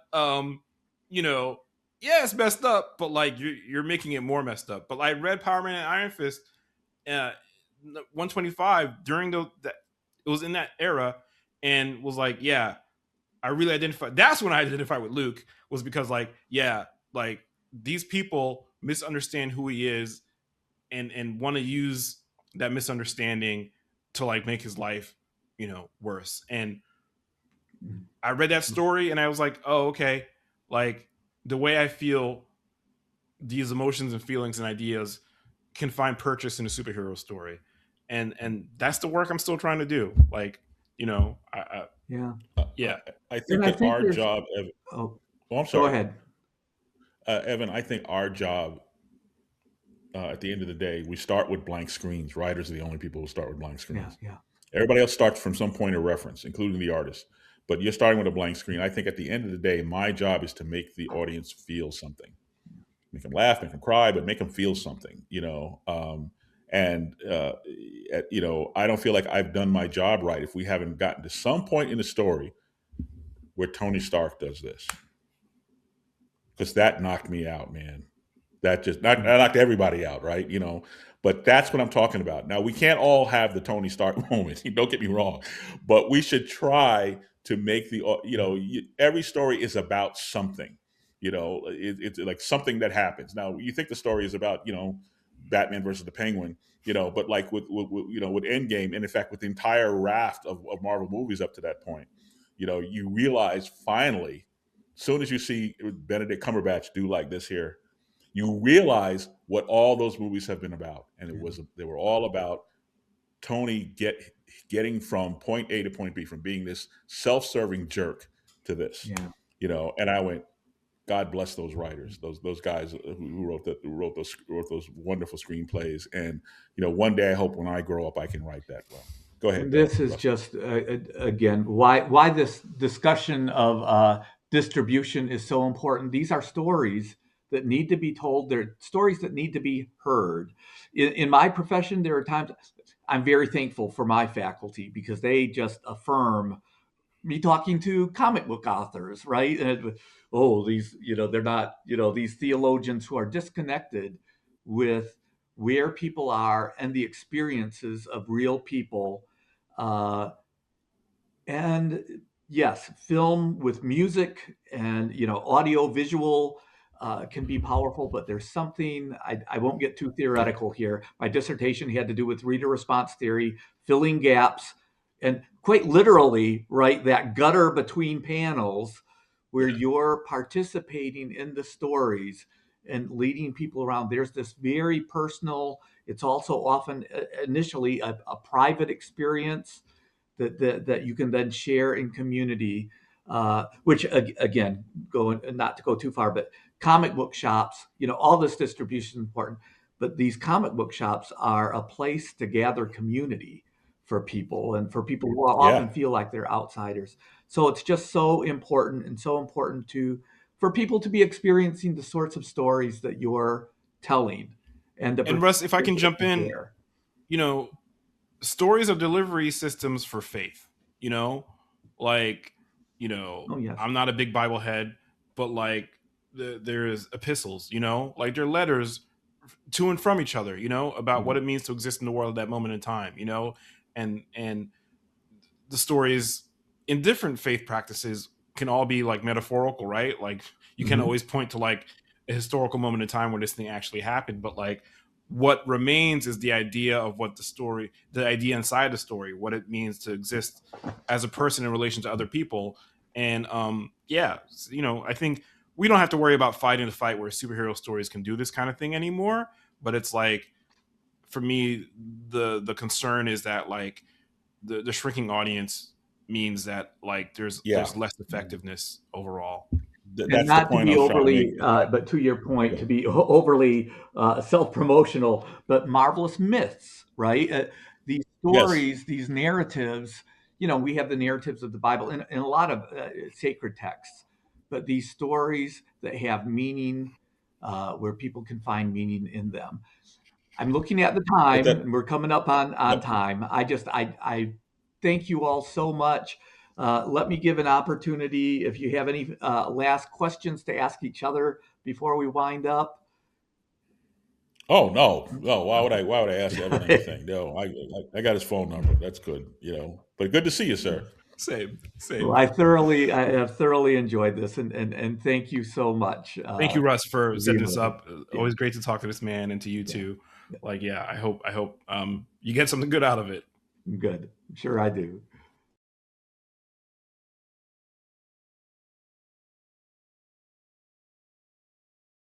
yeah, it's messed up, but like you're making it more messed up. But I read Power Man and Iron Fist 125 during it was in that era, and was like, yeah, I really identified. That's when I identified with Luke, was because like, yeah, like these people misunderstand who he is and want to use that misunderstanding to like make his life, worse. And I read that story and I was like, oh, okay. Like the way I feel these emotions and feelings and ideas can find purchase in a superhero story. And that's the work I'm still trying to do. Like, I think that our job, Evan, I'm sorry. Go ahead. Evan, I think our job, at the end of the day, we start with blank screens. Writers are the only people who start with blank screens. Yeah. Everybody else starts from some point of reference, including the artist. But you're starting with a blank screen. I think at the end of the day, my job is to make the audience feel something. Make them laugh, make them cry, but make them feel something, I don't feel like I've done my job right if we haven't gotten to some point in the story where Tony Stark does this. Because that knocked me out, man. That knocked everybody out, right? But that's what I'm talking about. Now, we can't all have the Tony Stark moment. Don't get me wrong. But we should try to make every story is about something. It's like something that happens. Now, you think the story is about, Batman versus the Penguin, but like with Endgame, and in fact, with the entire raft of Marvel movies up to that point, you realize finally, as soon as you see Benedict Cumberbatch do like this here, you realize what all those movies have been about. And they were all about Tony getting from point A to point B, from being this self-serving jerk to this, and I went, God bless those writers, those guys who wrote those wonderful screenplays. And one day I hope when I grow up I can write that well. Go ahead. And this is Russ. just again why this discussion of distribution is so important. These are stories that need to be told. They're stories that need to be heard. In my profession, there are times I'm very thankful for my faculty because they just affirm me talking to comic book authors, right? And oh, these, they're not, these theologians who are disconnected with where people are and the experiences of real people. And yes, film with music and, audio visual can be powerful, but there's something, I won't get too theoretical here. My dissertation had to do with reader response theory, filling gaps, and quite literally, right, that gutter between panels where you're participating in the stories and leading people around. There's this very personal, it's also often initially a private experience that you can then share in community, which again, going not to go too far, but comic book shops, all this distribution is important, but these comic book shops are a place to gather community for people and for people who often feel like they're outsiders. So it's just so important and so important for people to be experiencing the sorts of stories that you're telling. And Russ, if I can jump in, stories are delivery systems for faith, like, Oh, yes. I'm not a big Bible head, but like there's epistles, like they're letters to and from each other, about what it means to exist in the world at that moment in time, and the stories in different faith practices can all be like metaphorical, right? Like you can always point to like a historical moment in time where this thing actually happened, but like what remains is the idea of what the idea inside the story, what it means to exist as a person in relation to other people. And I think we don't have to worry about fighting the fight where superhero stories can do this kind of thing anymore. But it's like, for me, the concern is that like the shrinking audience means that like there's less effectiveness overall. And not to be overly, but to your point, to be overly self-promotional, but marvelous myths, right? These stories, these narratives, we have the narratives of the Bible and a lot of sacred texts, but these stories that have meaning, where people can find meaning in them. I'm looking at the time, and we're coming up on time. I thank you all so much. Let me give an opportunity if you have any last questions to ask each other before we wind up. Oh no. Why would I ask Evan anything? No, I got his phone number. That's good. But good to see you, sir. Same. Well, I have thoroughly enjoyed this, and thank you so much. Thank you, Russ, for setting this up. Always great to talk to this man, and to you too. Like, I hope you get something good out of it. Good. Sure, I do.